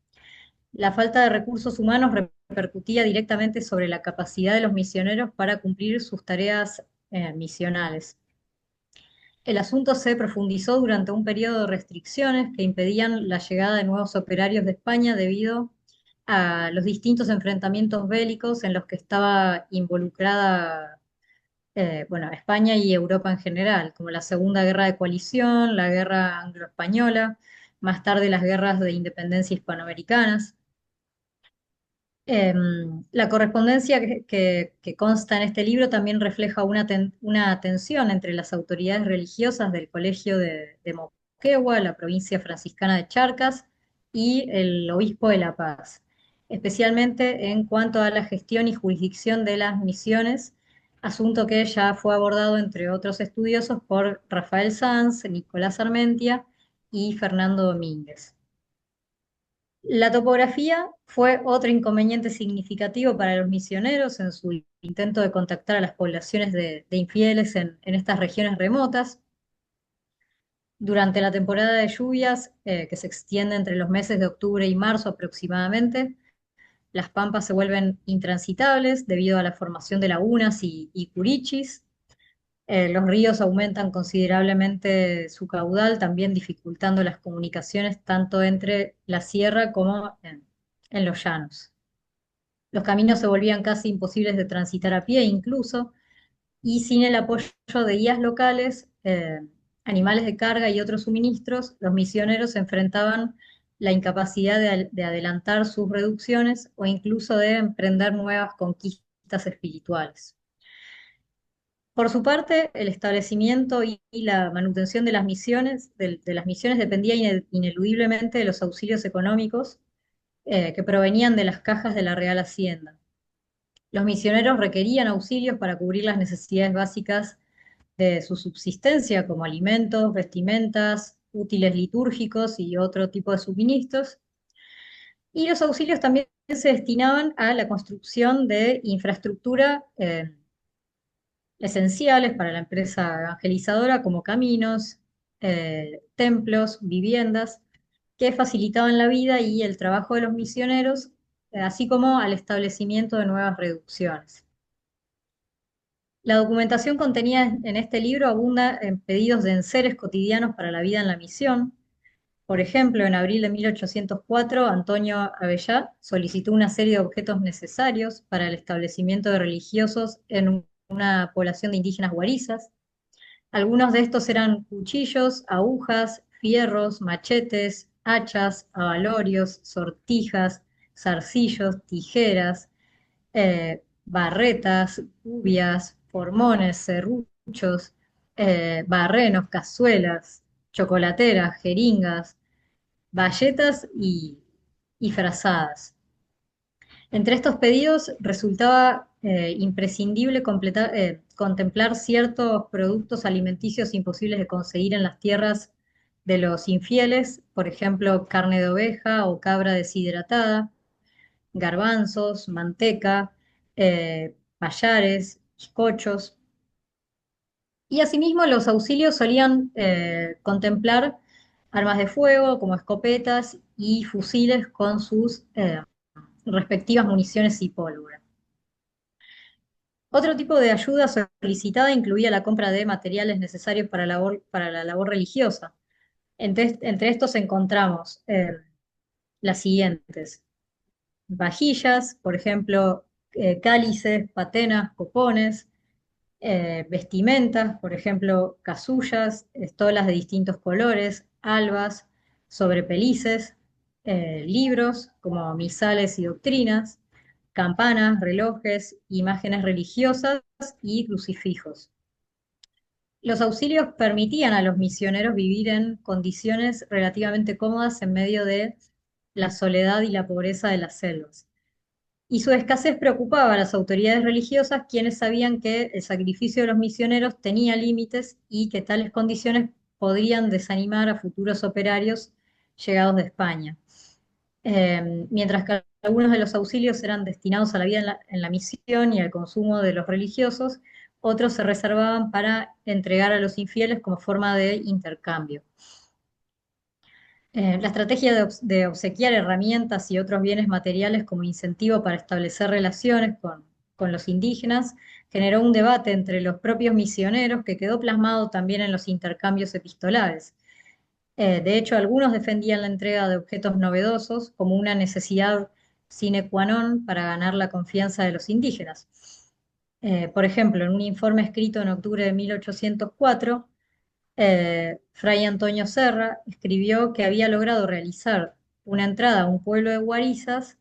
La falta de recursos humanos repercutía directamente sobre la capacidad de los misioneros para cumplir sus tareas misionales. El asunto se profundizó durante un periodo de restricciones que impedían la llegada de nuevos operarios de España debido a los distintos enfrentamientos bélicos en los que estaba involucrada, bueno, España y Europa en general, como la Segunda Guerra de Coalición, la Guerra Anglo-Española, más tarde las guerras de independencia hispanoamericanas. La correspondencia que consta en este libro también refleja una tensión entre las autoridades religiosas del Colegio de Moquegua, la provincia franciscana de Charcas, y el obispo de La Paz, especialmente en cuanto a la gestión y jurisdicción de las misiones, asunto que ya fue abordado, entre otros estudiosos, por Rafael Sanz, Nicolás Armentia y Fernando Domínguez. La topografía fue otro inconveniente significativo para los misioneros en su intento de contactar a las poblaciones de infieles en estas regiones remotas. Durante la temporada de lluvias, que se extiende entre los meses de octubre y marzo aproximadamente, las pampas se vuelven intransitables debido a la formación de lagunas y curichis. Los ríos aumentan considerablemente su caudal, también dificultando las comunicaciones tanto entre la sierra como en los llanos. Los caminos se volvían casi imposibles de transitar a pie incluso, y sin el apoyo de guías locales, animales de carga y otros suministros, los misioneros enfrentaban la incapacidad de adelantar sus reducciones o incluso de emprender nuevas conquistas espirituales. Por su parte, el establecimiento y la manutención de las misiones, de las misiones dependía ineludiblemente de los auxilios económicos que provenían de las cajas de la Real Hacienda. Los misioneros requerían auxilios para cubrir las necesidades básicas de su subsistencia, como alimentos, vestimentas, útiles litúrgicos y otro tipo de suministros. Y los auxilios también se destinaban a la construcción de infraestructura esenciales para la empresa evangelizadora, como caminos, templos, viviendas, que facilitaban la vida y el trabajo de los misioneros, así como al establecimiento de nuevas reducciones. La documentación contenida en este libro abunda en pedidos de enseres cotidianos para la vida en la misión. Por ejemplo, en abril de 1804, Antonio Abellá solicitó una serie de objetos necesarios para el establecimiento de religiosos en una población de indígenas guarizas. Algunos de estos eran cuchillos, agujas, fierros, machetes, hachas, abalorios, sortijas, zarcillos, tijeras, barretas, cubias, formones, serruchos, barrenos, cazuelas, chocolateras, jeringas, bayetas y frazadas. Entre estos pedidos resultaba imprescindible contemplar ciertos productos alimenticios imposibles de conseguir en las tierras de los infieles, por ejemplo, carne de oveja o cabra deshidratada, garbanzos, manteca, payares, bizcochos. Y asimismo los auxilios solían contemplar armas de fuego como escopetas y fusiles con sus respectivas municiones y pólvora. Otro tipo de ayuda solicitada incluía la compra de materiales necesarios para la labor religiosa. Entre estos encontramos las siguientes: vajillas, por ejemplo, cálices, patenas, copones, vestimentas, por ejemplo, casullas, estolas de distintos colores, albas, sobrepelices, libros como misales y doctrinas, campanas, relojes, imágenes religiosas y crucifijos. Los auxilios permitían a los misioneros vivir en condiciones relativamente cómodas en medio de la soledad y la pobreza de las selvas. Y su escasez preocupaba a las autoridades religiosas, quienes sabían que el sacrificio de los misioneros tenía límites y que tales condiciones podrían desanimar a futuros operarios llegados de España. Mientras que algunos de los auxilios eran destinados a la vida en la misión y al consumo de los religiosos, otros se reservaban para entregar a los infieles como forma de intercambio. La estrategia de obsequiar herramientas y otros bienes materiales como incentivo para establecer relaciones con los indígenas generó un debate entre los propios misioneros que quedó plasmado también en los intercambios epistolares. De hecho, algunos defendían la entrega de objetos novedosos como una necesidad sine qua non para ganar la confianza de los indígenas. Por ejemplo, en un informe escrito en octubre de 1804, Fray Antonio Serra escribió que había logrado realizar una entrada a un pueblo de guarizas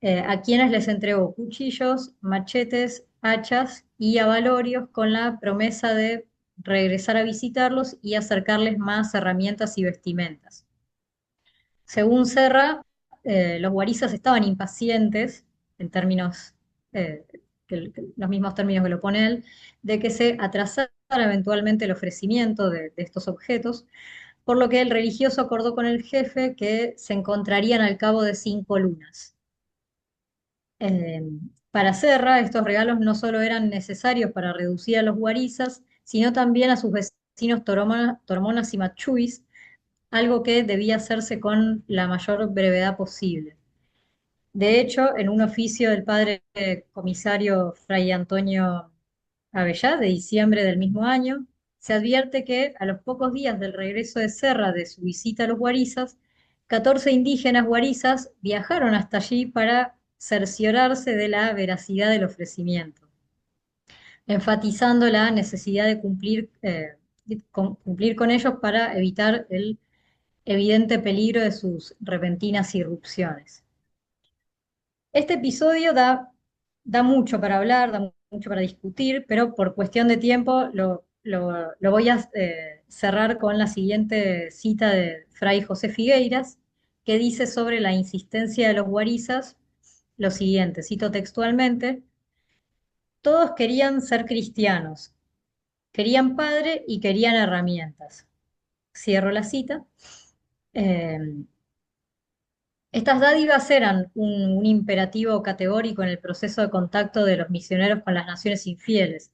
a quienes les entregó cuchillos, machetes, hachas y abalorios con la promesa de regresar a visitarlos y acercarles más herramientas y vestimentas. Según Serra, los guarizas estaban impacientes, en términos, eh, los mismos términos que lo pone él, de que se atrasara eventualmente el ofrecimiento de estos objetos, por lo que el religioso acordó con el jefe que se encontrarían al cabo de 5 lunas. Eh, para Serra, estos regalos no solo eran necesarios para reducir a los guarizas, sino también a sus vecinos Tormonas y Machuis, algo que debía hacerse con la mayor brevedad posible. De hecho, en un oficio del padre comisario Fray Antonio Avellá de diciembre del mismo año, se advierte que a los pocos días del regreso de Serra de su visita a los guarizas, 14 indígenas guarizas viajaron hasta allí para cerciorarse de la veracidad del ofrecimiento, enfatizando la necesidad de cumplir con ellos para evitar el evidente peligro de sus repentinas irrupciones. Este episodio da mucho para hablar, da mucho para discutir, pero por cuestión de tiempo lo voy a cerrar con la siguiente cita de Fray José Figueiras, que dice sobre la insistencia de los guarizas lo siguiente, cito textualmente: todos querían ser cristianos, querían padre y querían herramientas. Cierro la cita. Eh, Estas dádivas eran un imperativo categórico en el proceso de contacto de los misioneros con las naciones infieles.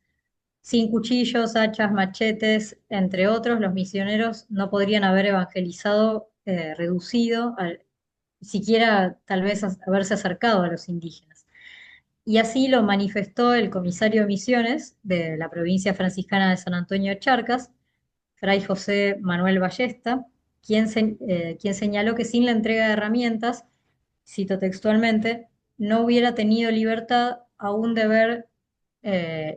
Sin cuchillos, hachas, machetes, entre otros, los misioneros no podrían haber evangelizado reducido, siquiera tal vez haberse acercado a los indígenas. Y así lo manifestó el comisario de misiones de la provincia franciscana de San Antonio de Charcas, Fray José Manuel Ballesta, quien señaló que sin la entrega de herramientas, cito textualmente, no hubiera tenido libertad aún de ver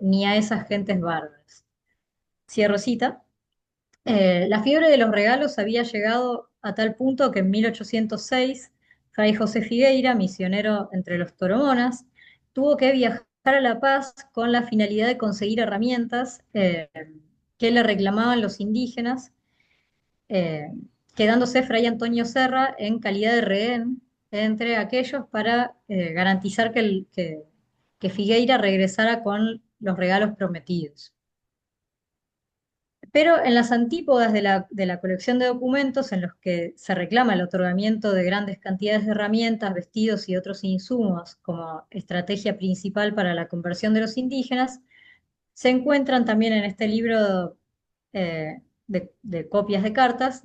ni a esas gentes bárbaras. Cierro cita. La fiebre de los regalos había llegado a tal punto que en 1806, Fray José Figueira, misionero entre los Toromonas, tuvo que viajar a La Paz con la finalidad de conseguir herramientas que le reclamaban los indígenas, eh, quedándose Fray Antonio Serra en calidad de rehén entre aquellos para garantizar que Figueira regresara con los regalos prometidos. Pero en las antípodas de la colección de documentos en los que se reclama el otorgamiento de grandes cantidades de herramientas, vestidos y otros insumos como estrategia principal para la conversión de los indígenas, se encuentran también en este libro de copias de cartas,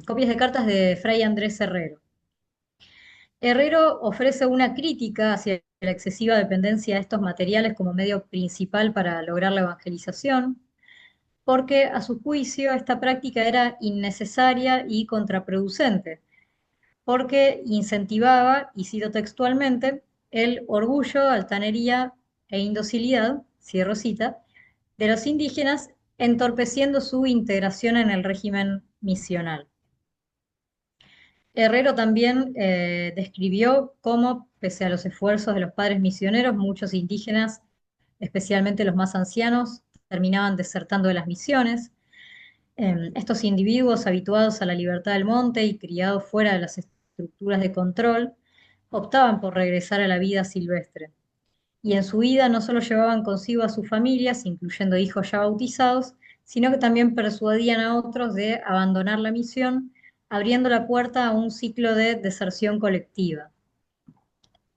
copias de cartas de Fray Andrés Herrero. Herrero ofrece una crítica hacia la excesiva dependencia de estos materiales como medio principal para lograr la evangelización, porque a su juicio esta práctica era innecesaria y contraproducente, porque incentivaba, y cito textualmente, el orgullo, altanería e indocilidad, cierro cita, de los indígenas, entorpeciendo su integración en el régimen misional. Herrero también describió cómo, pese a los esfuerzos de los padres misioneros, muchos indígenas, especialmente los más ancianos, terminaban desertando de las misiones. Estos individuos habituados a la libertad del monte y criados fuera de las estructuras de control, optaban por regresar a la vida silvestre. Y en su vida no solo llevaban consigo a sus familias, incluyendo hijos ya bautizados, sino que también persuadían a otros de abandonar la misión, abriendo la puerta a un ciclo de deserción colectiva.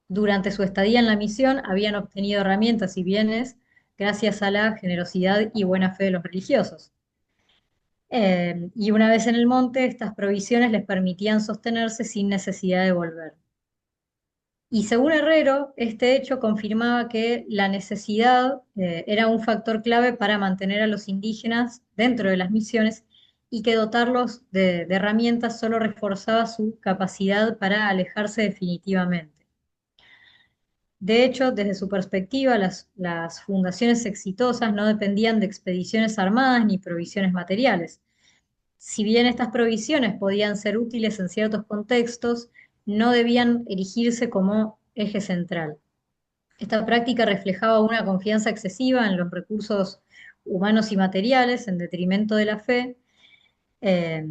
Durante su estadía en la misión habían obtenido herramientas y bienes gracias a la generosidad y buena fe de los religiosos. Y una vez en el monte, estas provisiones les permitían sostenerse sin necesidad de volver. Y según Herrero, este hecho confirmaba que la necesidad era un factor clave para mantener a los indígenas dentro de las misiones y que dotarlos de herramientas solo reforzaba su capacidad para alejarse definitivamente. De hecho, desde su perspectiva, las fundaciones exitosas no dependían de expediciones armadas ni provisiones materiales. Si bien estas provisiones podían ser útiles en ciertos contextos, no debían erigirse como eje central. Esta práctica reflejaba una confianza excesiva en los recursos humanos y materiales en detrimento de la fe, eh,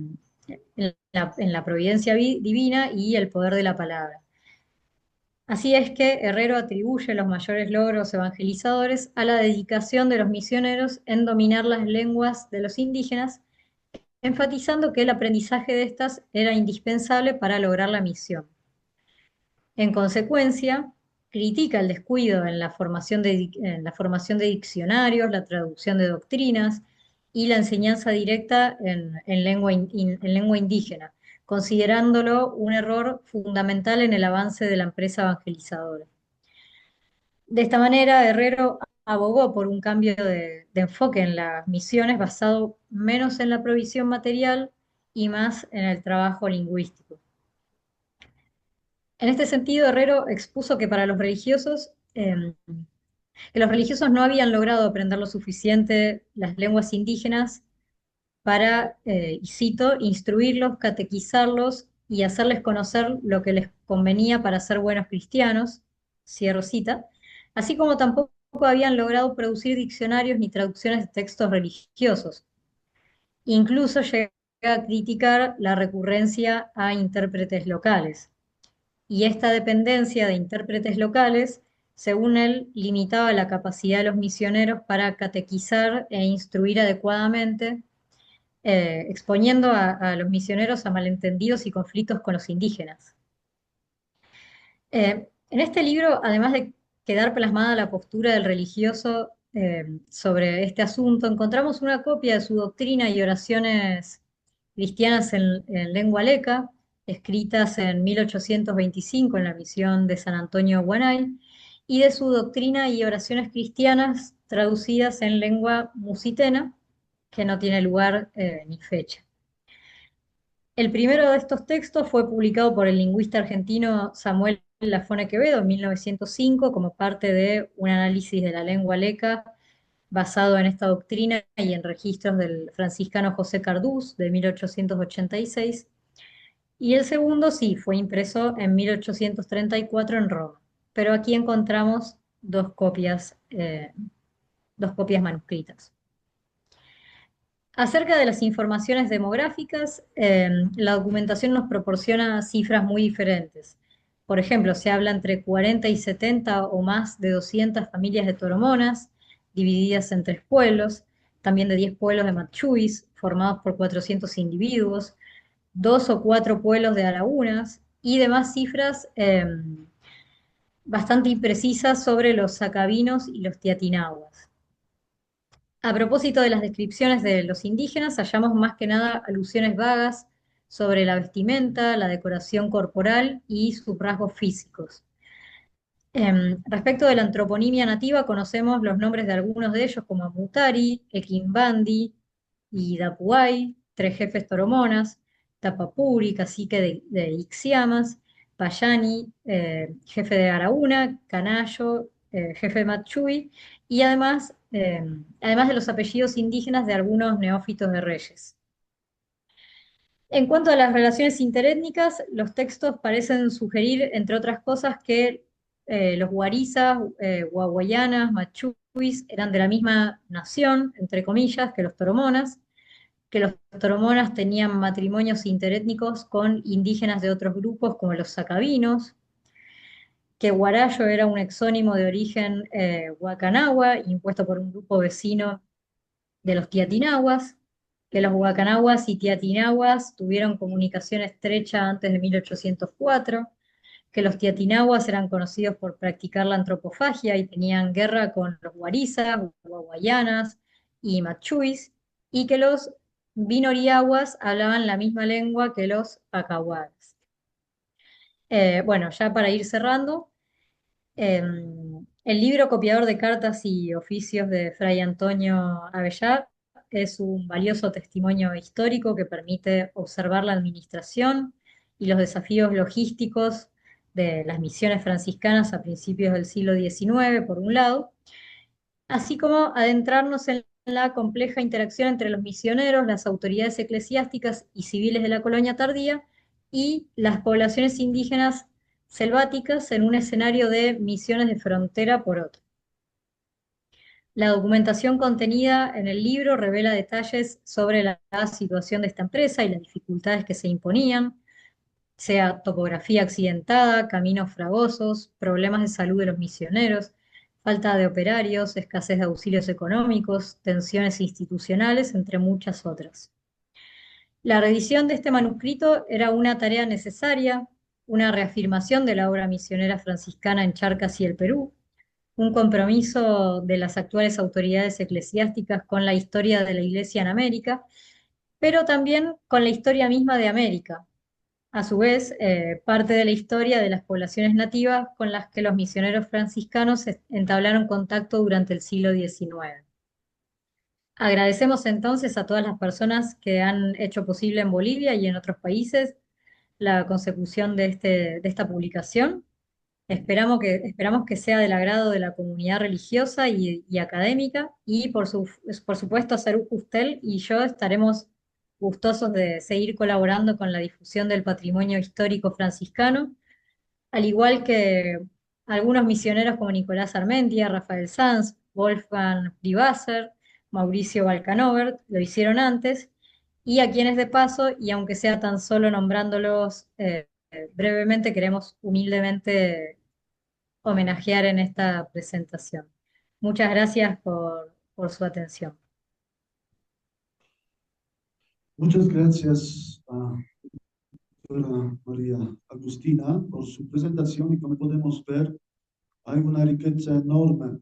en la providencia divina y el poder de la palabra. Así es que Herrero atribuye los mayores logros evangelizadores a la dedicación de los misioneros en dominar las lenguas de los indígenas, enfatizando que el aprendizaje de estas era indispensable para lograr la misión. En consecuencia, critica el descuido en la formación de diccionarios, la traducción de doctrinas y la enseñanza directa en lengua indígena, considerándolo un error fundamental en el avance de la empresa evangelizadora. De esta manera, Herrero abogó por un cambio de enfoque en las misiones basado menos en la provisión material y más en el trabajo lingüístico. En este sentido, Herrero expuso que para que los religiosos no habían logrado aprender lo suficiente las lenguas indígenas para, y cito, instruirlos, catequizarlos y hacerles conocer lo que les convenía para ser buenos cristianos, cierro cita, así como tampoco habían logrado producir diccionarios ni traducciones de textos religiosos. Incluso llega a criticar la recurrencia a intérpretes locales. Y esta dependencia de intérpretes locales, según él, limitaba la capacidad de los misioneros para catequizar e instruir adecuadamente, exponiendo a los misioneros a malentendidos y conflictos con los indígenas. En este libro, además de quedar plasmada la postura del religioso sobre este asunto, encontramos una copia de su doctrina y oraciones cristianas en lengua leca, escritas en 1825 en la misión de San Antonio Huanay, y de su doctrina y oraciones cristianas traducidas en lengua musitena, que no tiene lugar ni fecha. El primero de estos textos fue publicado por el lingüista argentino Samuel Lafone Quevedo en 1905 como parte de un análisis de la lengua leca basado en esta doctrina y en registros del franciscano José Cardús de 1886. Y el segundo sí, fue impreso en 1834 en Roma. Pero aquí encontramos dos copias manuscritas. Acerca de las informaciones demográficas, la documentación nos proporciona cifras muy diferentes. Por ejemplo, se habla entre 40 y 70 o más de 200 familias de toromonas, divididas en 3 pueblos, también de 10 pueblos de machuis, formados por 400 individuos, 2 o 4 pueblos de araúnas, y demás cifras bastante imprecisas sobre los sacabinos y los tiatinahuas. A propósito de las descripciones de los indígenas, hallamos más que nada alusiones vagas sobre la vestimenta, la decoración corporal y sus rasgos físicos. Respecto de la antroponimia nativa, conocemos los nombres de algunos de ellos como Mutari, Equimbandi y Dapuay, 3 jefes toromonas, Tapapuri, cacique de Ixiamas, Payani, jefe de Araúna, Canayo, jefe de Machuy, y además de los apellidos indígenas de algunos neófitos de reyes. En cuanto a las relaciones interétnicas, los textos parecen sugerir, entre otras cosas, que los guarizas, guaguayanas, machuis eran de la misma nación, entre comillas, que los toromonas, que los toromonas tenían matrimonios interétnicos con indígenas de otros grupos como los sacabinos, que Guarayo era un exónimo de origen huacanagua, impuesto por un grupo vecino de los Tiatinahuas, que los Huacanahuas y Tiatinahuas tuvieron comunicación estrecha antes de 1804, que los Tiatinahuas eran conocidos por practicar la antropofagia y tenían guerra con los Guarizas, Guaguayanas y Machuis, y que los Binoriahuas hablaban la misma lengua que los Acahuaras. Bueno, ya para ir cerrando, el libro Copiador de Cartas y Oficios de Fray Antonio Abellar es un valioso testimonio histórico que permite observar la administración y los desafíos logísticos de las misiones franciscanas a principios del siglo XIX, por un lado, así como adentrarnos en la compleja interacción entre los misioneros, las autoridades eclesiásticas y civiles de la colonia tardía y las poblaciones indígenas selváticas en un escenario de misiones de frontera por otro. La documentación contenida en el libro revela detalles sobre la situación de esta empresa y las dificultades que se imponían, sea topografía accidentada, caminos fragosos, problemas de salud de los misioneros, falta de operarios, escasez de auxilios económicos, tensiones institucionales, entre muchas otras. La revisión de este manuscrito era una tarea necesaria, una reafirmación de la obra misionera franciscana en Charcas y el Perú, un compromiso de las actuales autoridades eclesiásticas con la historia de la Iglesia en América, pero también con la historia misma de América, a su vez, parte de la historia de las poblaciones nativas con las que los misioneros franciscanos entablaron contacto durante el siglo XIX. Agradecemos entonces a todas las personas que han hecho posible en Bolivia y en otros países la consecución de esta publicación. Esperamos que sea del agrado de la comunidad religiosa y académica y por supuesto Serú Ustel y yo estaremos gustosos de seguir colaborando con la difusión del patrimonio histórico franciscano, al igual que algunos misioneros como Nicolás Armentia, Rafael Sanz, Wolfgang Privacer, Mauricio Balcanover lo hicieron antes, y a quienes de paso, y aunque sea tan solo nombrándolos brevemente, queremos humildemente homenajear en esta presentación. Muchas gracias por su atención. Muchas gracias a doctora María Agustina por su presentación y como podemos ver, hay una riqueza enorme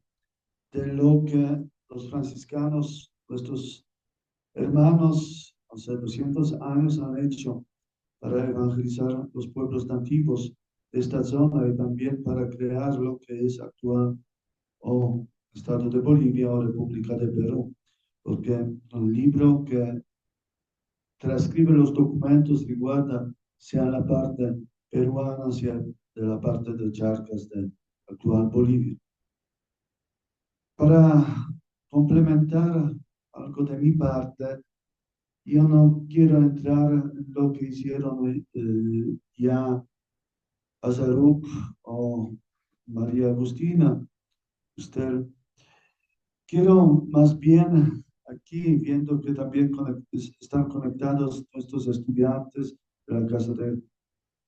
de lo que los franciscanos, nuestros hermanos, hace 200 años han hecho para evangelizar los pueblos nativos de esta zona y también para crear lo que es actual o Estado de Bolivia o República de Perú, porque el libro que transcribe los documentos y guarda sea la parte peruana, sea de la parte de Charcas de actual Bolivia. Para complementar algo de mi parte, yo no quiero entrar en lo que hicieron ya Azaruk o María Agustina. Usted, quiero más bien aquí, viendo que también están conectados nuestros estudiantes de la Casa de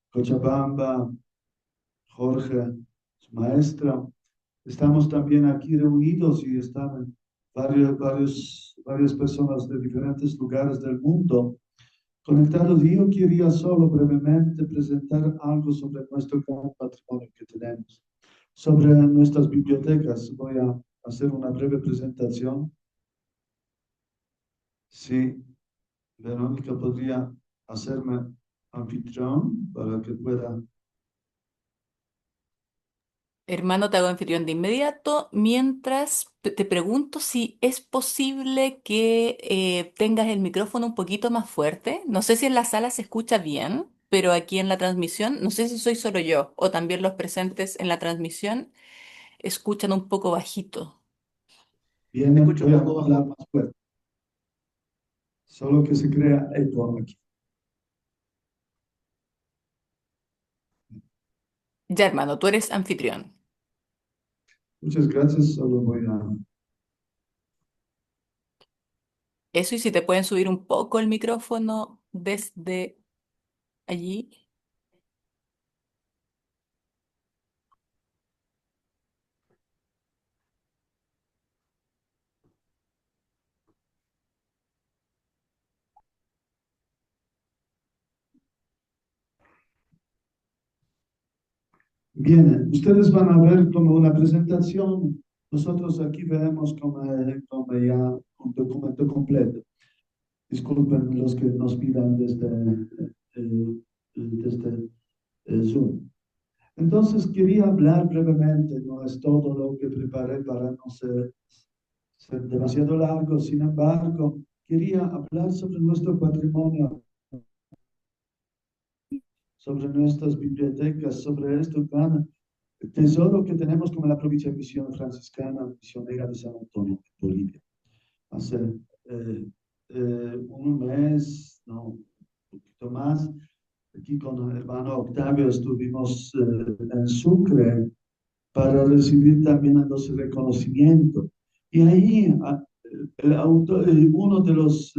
Cochabamba, Jorge, su maestra. Estamos también aquí reunidos y están varias personas de diferentes lugares del mundo conectados. Y yo quería solo brevemente presentar algo sobre nuestro gran patrimonio que tenemos, sobre nuestras bibliotecas. Voy a hacer una breve presentación. Sí, Verónica podría hacerme anfitrión para que pueda. Hermano, te hago anfitrión de inmediato. Mientras te pregunto si es posible que tengas el micrófono un poquito más fuerte. No sé si en la sala se escucha bien, pero aquí en la transmisión, no sé si soy solo yo o también los presentes en la transmisión escuchan un poco bajito. Viene, voy a hablar más fuerte, solo que se crea eco aquí. Ya, hermano, tú eres anfitrión. Muchas gracias, solo voy a. Eso, y si te pueden subir un poco el micrófono desde allí. Bien, ustedes van a ver como una presentación, nosotros aquí veremos como ya un documento completo. Disculpen los que nos pidan desde Zoom. Entonces quería hablar brevemente, no es todo lo que preparé para no ser demasiado largo, sin embargo, quería hablar sobre nuestro patrimonio, sobre nuestras bibliotecas, sobre este gran tesoro que tenemos como la provincia de Misión Franciscana Misionera de San Antonio, Bolivia. Hace un mes, no, un poquito más, aquí con el hermano Octavio estuvimos en Sucre para recibir también los reconocimientos. Y ahí uno de los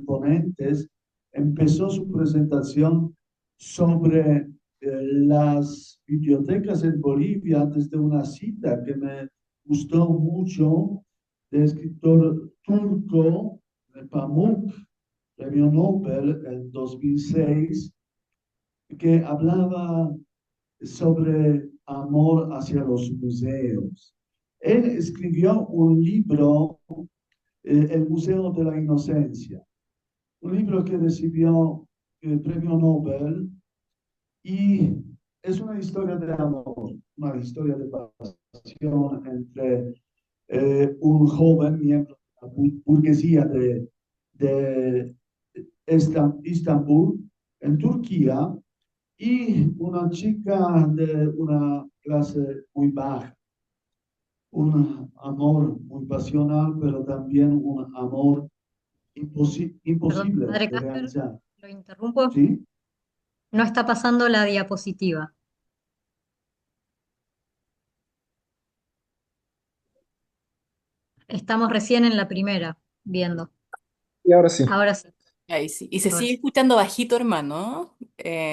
ponentes empezó su presentación sobre las bibliotecas en Bolivia desde una cita que me gustó mucho de escritor turco, Pamuk, premio Nobel en 2006, que hablaba sobre amor hacia los museos. Él escribió un libro, El Museo de la Inocencia, un libro que recibió el premio Nobel y es una historia de amor, una historia de pasión entre un joven miembro de la burguesía de Estambul, en Turquía, y una chica de una clase muy baja. Un amor muy pasional, pero también un amor Perdón, imposible padre de Casper, realizar. lo interrumpo. ¿Sí? No está pasando la diapositiva. Estamos recién en la primera, viendo. Y ahora sí. Ahora sí, Ahí sí. Y se ahora sigue sí. escuchando bajito, hermano.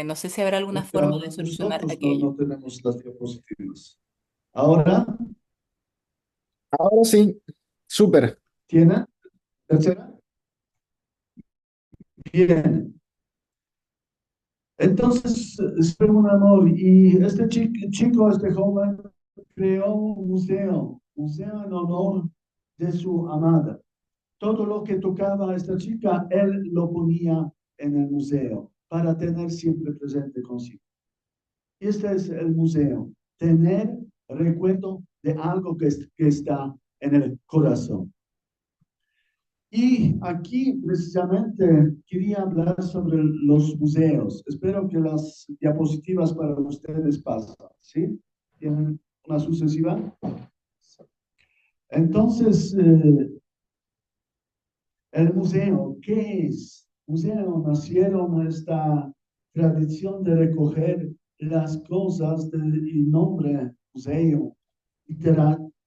No sé si habrá alguna Porque forma ahora de solucionar nosotros aquello. no tenemos las diapositivas. Ahora, Ahora sí. Súper. ¿tiene? ¿Tercera? Bien. Entonces, es un amor. Y este chico, este joven, creó un museo en honor de su amada. Todo lo que tocaba a esta chica, él lo ponía en el museo para tener siempre presente consigo. Y este es el museo, tener recuerdo de algo que está en el corazón. Y aquí precisamente quería hablar sobre los museos. Espero que las diapositivas para ustedes pasen, ¿sí? ¿Tienen una sucesiva? Entonces, el museo, ¿qué es? Museo nacieron esta tradición de recoger las cosas del nombre museo.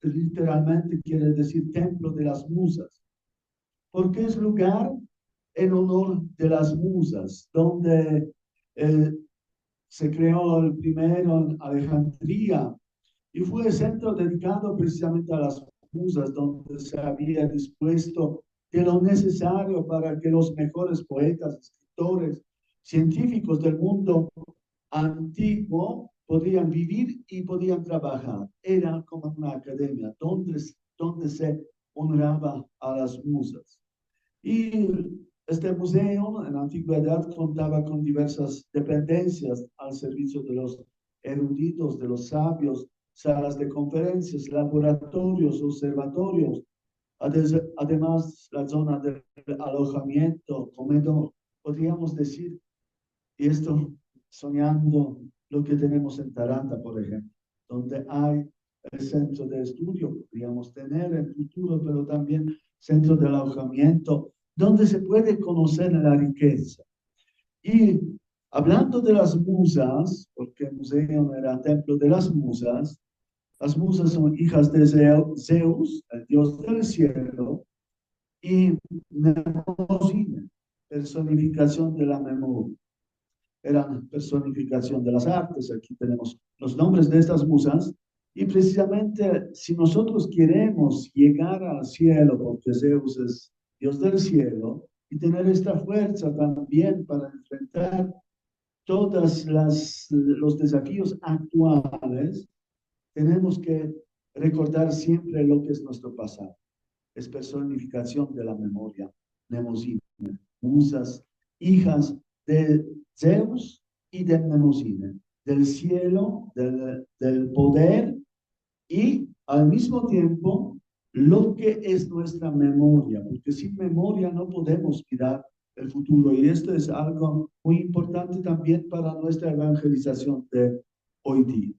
Literalmente quiere decir templo de las musas, porque es lugar en honor de las musas, donde eh, se creó el primero en Alejandría y fue el centro dedicado precisamente a las musas, donde se había dispuesto de lo necesario para que los mejores poetas, escritores, científicos del mundo antiguo podían vivir y podían trabajar. Era como una academia donde se honraba a las musas. Y este museo en la antigüedad contaba con diversas dependencias al servicio de los eruditos, de los sabios, salas de conferencias, laboratorios, observatorios, además la zona de alojamiento, comedor, podríamos decir, y esto soñando lo que tenemos en Taranta, por ejemplo, donde hay el centro de estudio, podríamos tener en futuro, pero también centro de alojamiento, donde se puede conocer la riqueza. Y hablando de las musas, porque el museo era templo de las musas son hijas de Zeus, el dios del cielo, y Mnemosyne, personificación de la memoria. Eran personificación de las artes. Aquí tenemos los nombres de estas musas. Y precisamente si nosotros queremos llegar al cielo, porque Zeus es Dios del cielo, y tener esta fuerza también para enfrentar todos los desafíos actuales, tenemos que recordar siempre lo que es nuestro pasado. Es personificación de la memoria, Mnemosyne, musas, hijas de Zeus y de Mnemosyne, del cielo, del poder y al mismo tiempo lo que es nuestra memoria, porque sin memoria no podemos mirar el futuro y esto es algo muy importante también para nuestra evangelización de hoy día.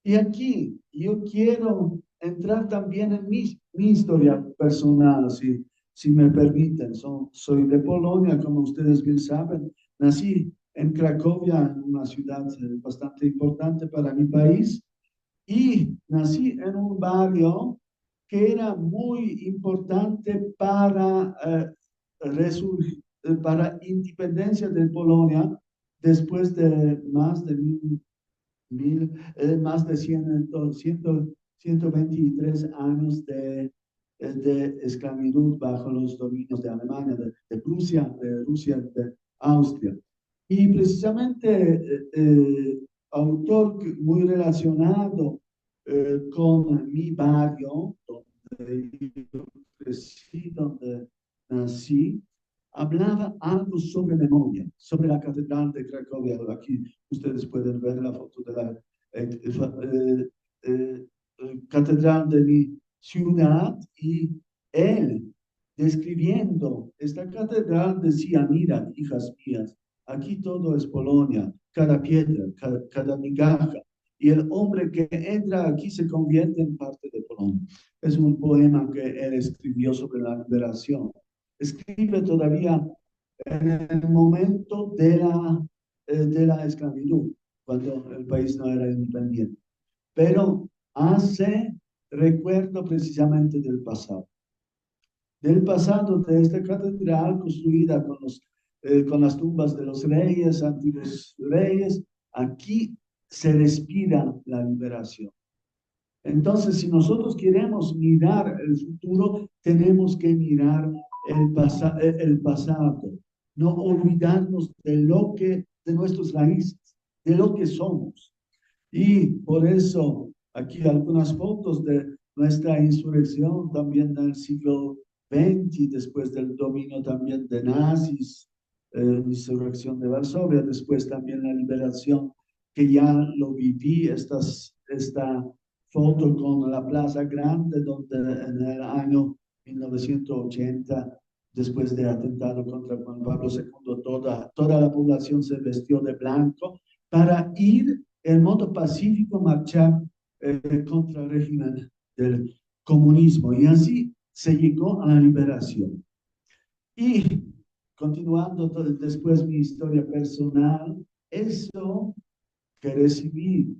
Y aquí yo quiero entrar también en mi historia personal, si me permiten. Soy de Polonia, como ustedes bien saben. Nací en Cracovia, una ciudad bastante importante para mi país, y nací en un barrio que era muy importante para independencia de Polonia después de más de más de 123 años de esclavitud bajo los dominios de Alemania, de Prusia, de Rusia, de Austria. Y precisamente autor muy relacionado con mi barrio, donde yo crecí, donde nací, hablaba algo sobre memoria, sobre la Catedral de Cracovia. Aquí ustedes pueden ver la foto de la Catedral de mi ciudad y él, describiendo esta catedral, decía, mira, hijas mías, aquí todo es Polonia, cada piedra, cada migaja, y el hombre que entra aquí se convierte en parte de Polonia. Es un poema que él escribió sobre la liberación. Escribe todavía en el momento de la esclavitud, cuando el país no era independiente. Pero hace recuerdo precisamente del pasado de esta catedral construida con las tumbas de los reyes, antiguos reyes. Aquí se respira la liberación. Entonces, si nosotros queremos mirar el futuro, tenemos que mirar el pasado, no olvidarnos de nuestras raíces, de lo que somos. Y por eso, aquí algunas fotos de nuestra insurrección también del siglo XX, después del dominio también de nazis, insurrección de Varsovia, después también la liberación, que ya lo viví, esta foto con la Plaza Grande, donde en el año 1980, después del atentado contra Juan Pablo II, toda la población se vistió de blanco para ir en modo pacífico marchar contra el régimen del comunismo. Y así se llegó a la liberación. Y continuando después mi historia personal, eso que recibí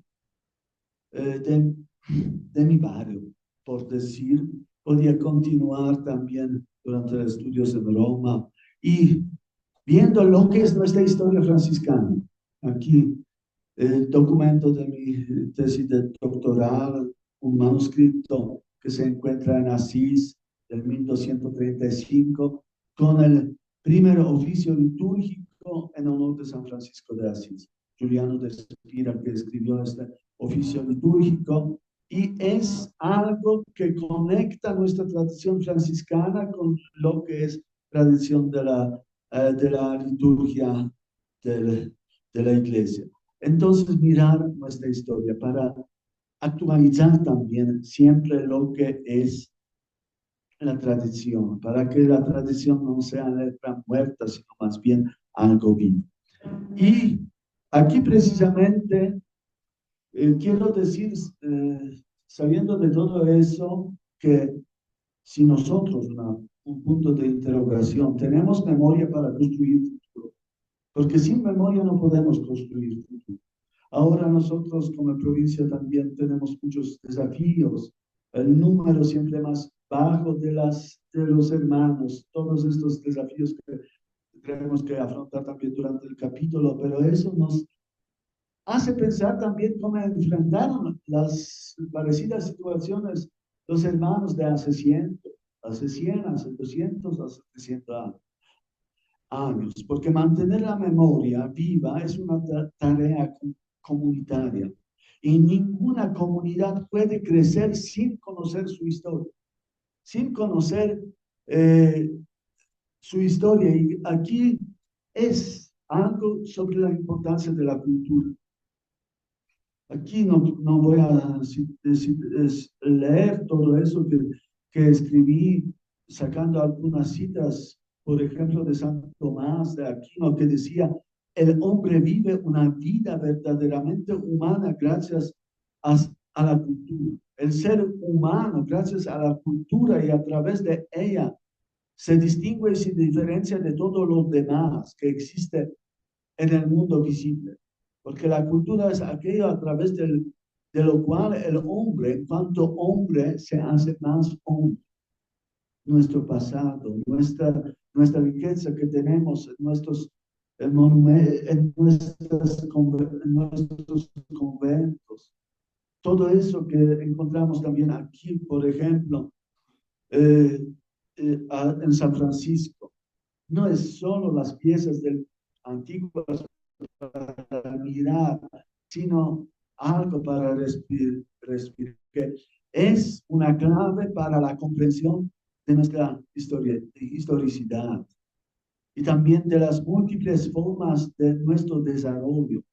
de mi barrio, por decir, podía continuar también durante los estudios en Roma y viendo lo que es nuestra historia franciscana. Aquí el documento de mi tesis de doctoral, un manuscrito que se encuentra en Asís del 1235, con el primer oficio litúrgico en honor de San Francisco de Asís. Juliano de Spira, que escribió este oficio litúrgico, y es algo que conecta nuestra tradición franciscana con lo que es tradición de la liturgia de la iglesia. Entonces, mirar nuestra historia para actualizar también siempre lo que es la tradición, para que la tradición no sea letra muerta, sino más bien algo vivo. Y aquí precisamente quiero decir, sabiendo de todo eso, que si nosotros, un punto de interrogación, tenemos memoria para construir futuro, porque sin memoria no podemos construir futuro. Ahora nosotros como provincia también tenemos muchos desafíos, el número siempre más bajo de los hermanos, todos estos desafíos que tenemos que afrontar también durante el capítulo, pero eso nos hace pensar también cómo enfrentaron las parecidas situaciones los hermanos de hace 100, hace 100, hace 200, hace 300 años. años, porque mantener la memoria viva es una tarea comunitaria. Y ninguna comunidad puede crecer sin conocer su historia, sin conocer eh, su historia. Y aquí es algo sobre la importancia de la cultura. Aquí no voy a leer todo eso que escribí, sacando algunas citas, por ejemplo, de Santo Tomás de Aquino, que decía, el hombre vive una vida verdaderamente humana gracias a la cultura. El ser humano, gracias a la cultura y a través de ella, se distingue y se diferencia de todos los demás que existe en el mundo visible. Porque la cultura es aquello a través de lo cual el hombre, en cuanto hombre, se hace más hombre. Nuestro pasado, nuestra riqueza que tenemos en nuestros monumentos, en nuestros conventos. Todo eso que encontramos también aquí, por ejemplo, en San Francisco. No es solo las piezas del antiguo para mirar, sino algo para respirar, que es una clave para la comprensión de nuestra historicidad y también de las múltiples formas de nuestro desarrollo.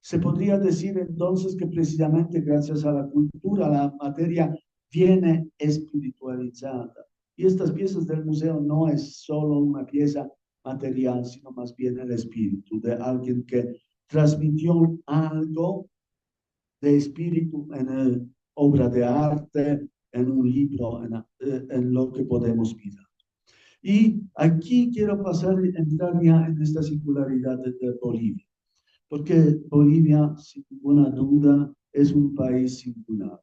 Se podría decir entonces que precisamente gracias a la cultura la materia viene espiritualizada. Y estas piezas del museo no es solo una pieza material, sino más bien el espíritu de alguien que transmitió algo de espíritu en obra de arte, en un libro, en lo que podemos mirar. Y aquí quiero entrar ya en esta singularidad de Bolivia, porque Bolivia, sin ninguna duda, es un país singular,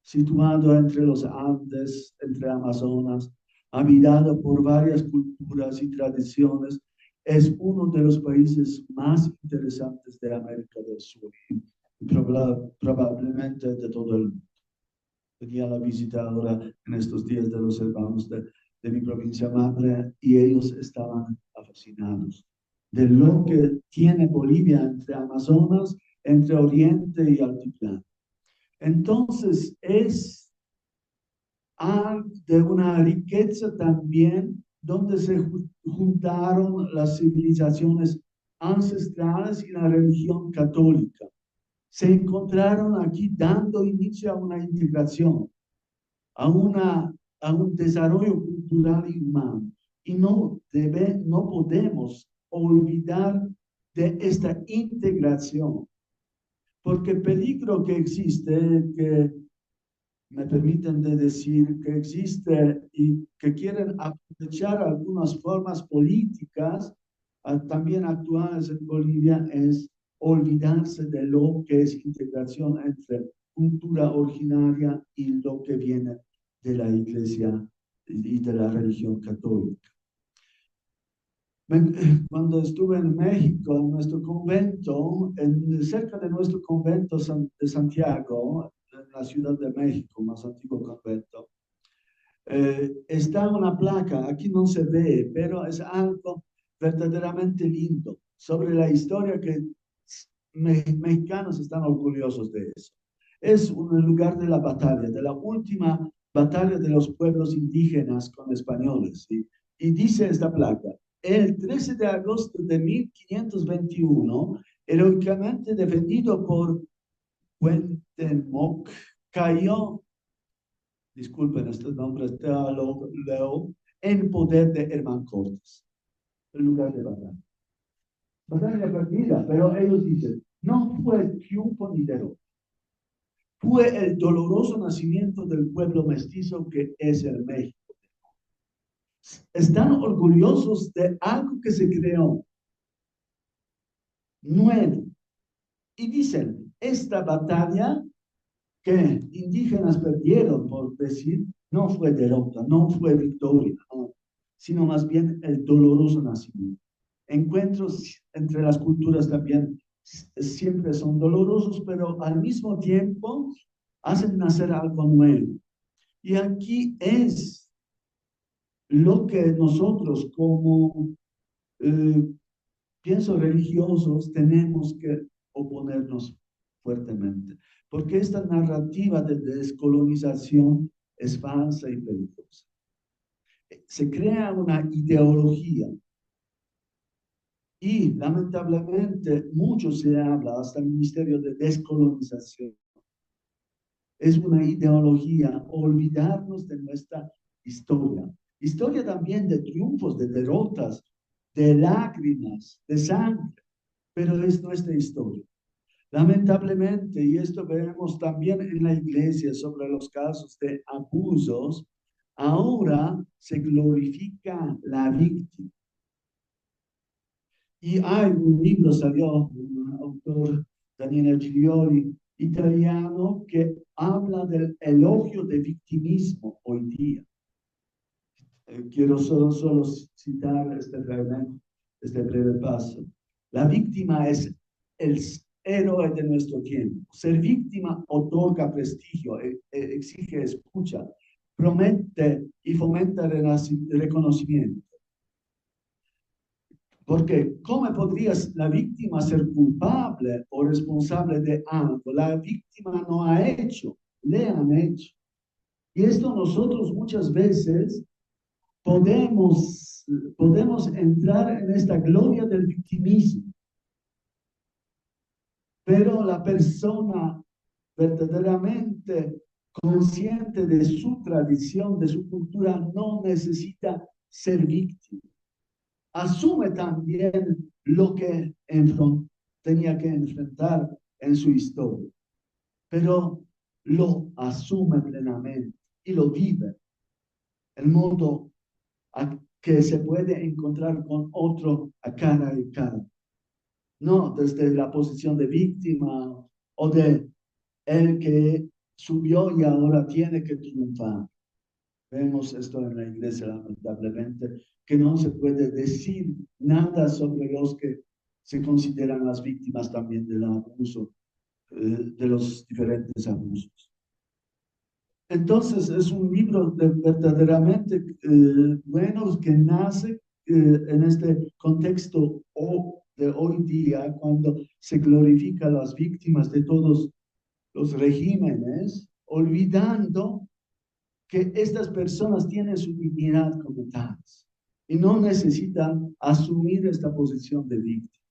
situado entre los Andes, entre Amazonas, habitado por varias culturas y tradiciones, es uno de los países más interesantes de América del Sur y probablemente de todo el mundo. Tenía la visita ahora en estos días de los hermanos de mi provincia madre y ellos estaban fascinados de lo que tiene Bolivia entre Amazonas, entre Oriente y Altiplano. Entonces es de una riqueza también donde se juntaron las civilizaciones ancestrales y la religión católica. Se encontraron aquí dando inicio a una integración, a un desarrollo cultural y humano. Y no podemos olvidar de esta integración, porque el peligro que existe, que me permiten de decir que existe y que quieren aprovechar algunas formas políticas también actuales en Bolivia, es olvidarse de lo que es integración entre cultura originaria y lo que viene de la Iglesia y de la religión católica. Cuando estuve en México, en nuestro convento, cerca de nuestro convento de Santiago, en la Ciudad de México, más antiguo convento, está una placa, aquí no se ve, pero es algo verdaderamente lindo sobre la historia que mexicanos están orgullosos de eso. Es un lugar de la batalla, de la última batalla de los pueblos indígenas con españoles. Y dice esta placa: el 13 de agosto de 1521, heroicamente defendido por Cuauhtémoc, cayó, disculpen estos nombres, leo, en poder de Hernán Cortés, el lugar de batalla. Batalla perdida, pero ellos dicen, no fue triunfo ni derrota. Fue el doloroso nacimiento del pueblo mestizo que es el México. Están orgullosos de algo que se creó nuevo. Y dicen, esta batalla que indígenas perdieron, por decir, no fue derrota, no fue victoria, no, sino más bien el doloroso nacimiento. Encuentros entre las culturas también siempre son dolorosos, pero al mismo tiempo hacen nacer algo nuevo. Y aquí es lo que nosotros como pienso religiosos, tenemos que oponernos fuertemente, porque esta narrativa de descolonización es falsa y peligrosa. Se crea una ideología y lamentablemente mucho se habla, hasta el Ministerio de Descolonización. Es una ideología, olvidarnos de nuestra historia. Historia también de triunfos, de derrotas, de lágrimas, de sangre, pero es nuestra historia. Lamentablemente, y esto vemos también en la iglesia sobre los casos de abusos, ahora se glorifica la víctima. Y hay un libro, salió un autor, Daniele Giglioli, italiano, que habla del elogio de victimismo hoy día. Quiero solo citar este breve paso. La víctima es el héroe de nuestro tiempo. Ser víctima otorga prestigio, exige escucha, promete y fomenta reconocimiento. Porque ¿cómo podría la víctima ser culpable o responsable de algo? La víctima no ha hecho, le han hecho. Y esto nosotros muchas veces podemos entrar en esta gloria del victimismo. Pero la persona verdaderamente consciente de su tradición, de su cultura, no necesita ser víctima. Asume también lo que tenía que enfrentar en su historia, pero lo asume plenamente y lo vive. El modo que se puede encontrar con otro a cara a cara. No desde la posición de víctima o de el que subió y ahora tiene que triunfar. Vemos esto en la iglesia, lamentablemente, que no se puede decir nada sobre los que se consideran las víctimas también del abuso, de los diferentes abusos. Entonces, es un libro verdaderamente bueno que nace en este contexto de hoy día, cuando se glorifica a las víctimas de todos los regímenes, olvidando que estas personas tienen su dignidad como tales y no necesitan asumir esta posición de víctima.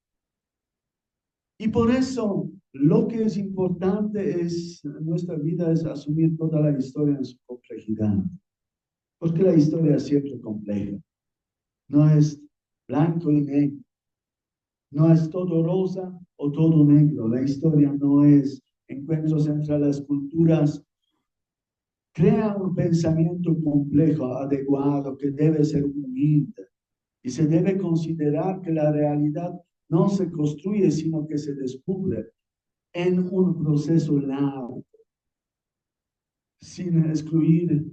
Y por eso lo que es importante en nuestra vida es asumir toda la historia en su complejidad, porque la historia es siempre compleja, no es blanco y negro, no es todo rosa o todo negro, la historia no es encuentros entre las culturas. Crea un pensamiento complejo, adecuado, que debe ser humilde. Y se debe considerar que la realidad no se construye, sino que se descubre en un proceso largo, sin excluir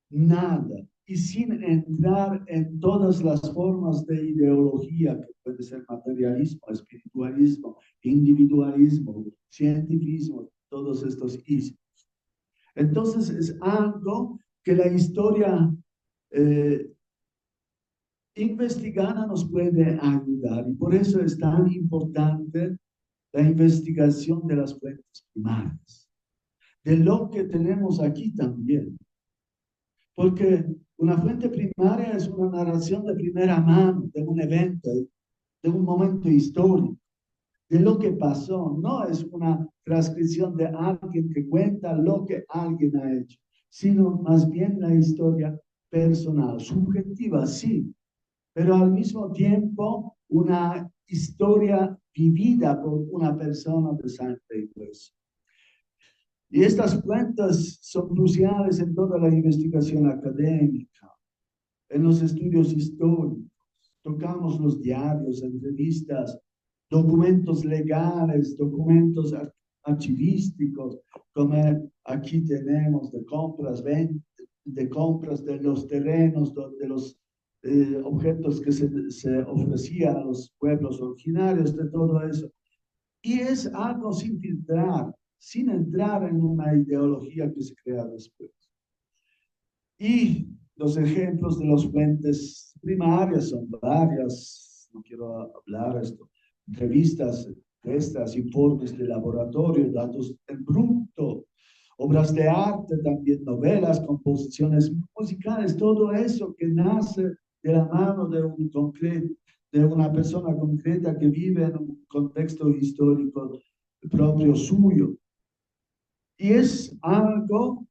nada y sin entrar en todas las formas de ideología, que puede ser materialismo, espiritualismo, individualismo, cientificismo, todos estos ismos. Entonces es algo que la historia investigada nos puede ayudar y por eso es tan importante la investigación de las fuentes primarias, de lo que tenemos aquí también. Porque una fuente primaria es una narración de primera mano de un evento, de un momento histórico, de lo que pasó. No es una transcripción de alguien que cuenta lo que alguien ha hecho, sino más bien la historia personal, subjetiva, sí, pero al mismo tiempo una historia vivida por una persona de sangre y hueso. Y estas cuentas son cruciales en toda la investigación académica, en los estudios históricos. Tocamos los diarios, entrevistas, documentos legales, documentos archivísticos, como aquí tenemos de compras, de compras de los terrenos, de los objetos que se ofrecían a los pueblos originarios, de todo eso. Y es algo sin filtrar, sin entrar en una ideología que se crea después. Y los ejemplos de las fuentes primarias son varias, no quiero hablar esto, entrevistas, encuestas, informes de laboratorio, datos en bruto, obras de arte también, novelas, composiciones musicales, todo eso que nace de la mano de una persona concreta que vive en un contexto histórico propio suyo. Y es algo,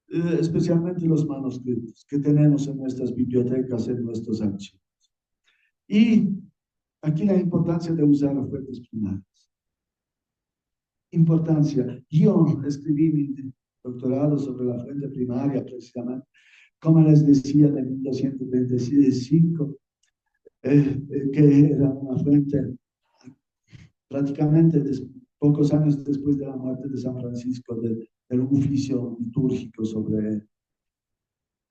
especialmente los manuscritos, que tenemos en nuestras bibliotecas, en nuestros archivos. Y aquí la importancia de usar fuentes primarias. Importancia. Yo escribí mi doctorado sobre la fuente primaria, precisamente, como les decía, de 1225, que era una fuente prácticamente pocos años después de la muerte de San Francisco, del oficio litúrgico sobre él.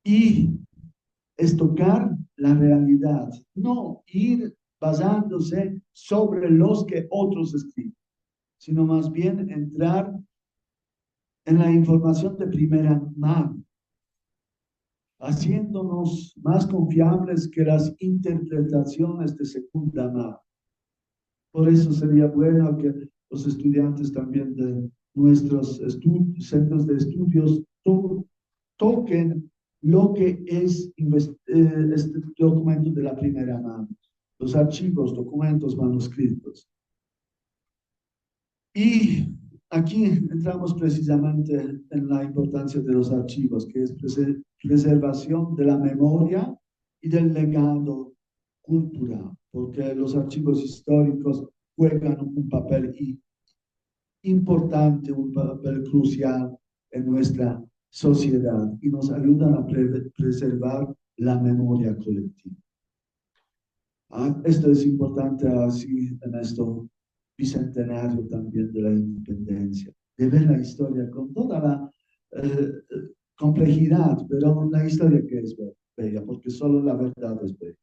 Y es tocar la realidad, no ir basándose sobre los que otros escriben, sino más bien entrar en la información de primera mano, haciéndonos más confiables que las interpretaciones de segunda mano. Por eso sería bueno que los estudiantes también de nuestros centros de estudios toquen lo que es este documento de la primera mano, los archivos, documentos, manuscritos. Y aquí entramos precisamente en la importancia de los archivos, que es preservación de la memoria y del legado cultural, porque los archivos históricos juegan un papel importante, un papel crucial en nuestra sociedad y nos ayudan a preservar la memoria colectiva. Esto es importante así en esto bicentenario también de la independencia, de ver la historia con toda la complejidad, pero una historia que es bella, porque solo la verdad es bella.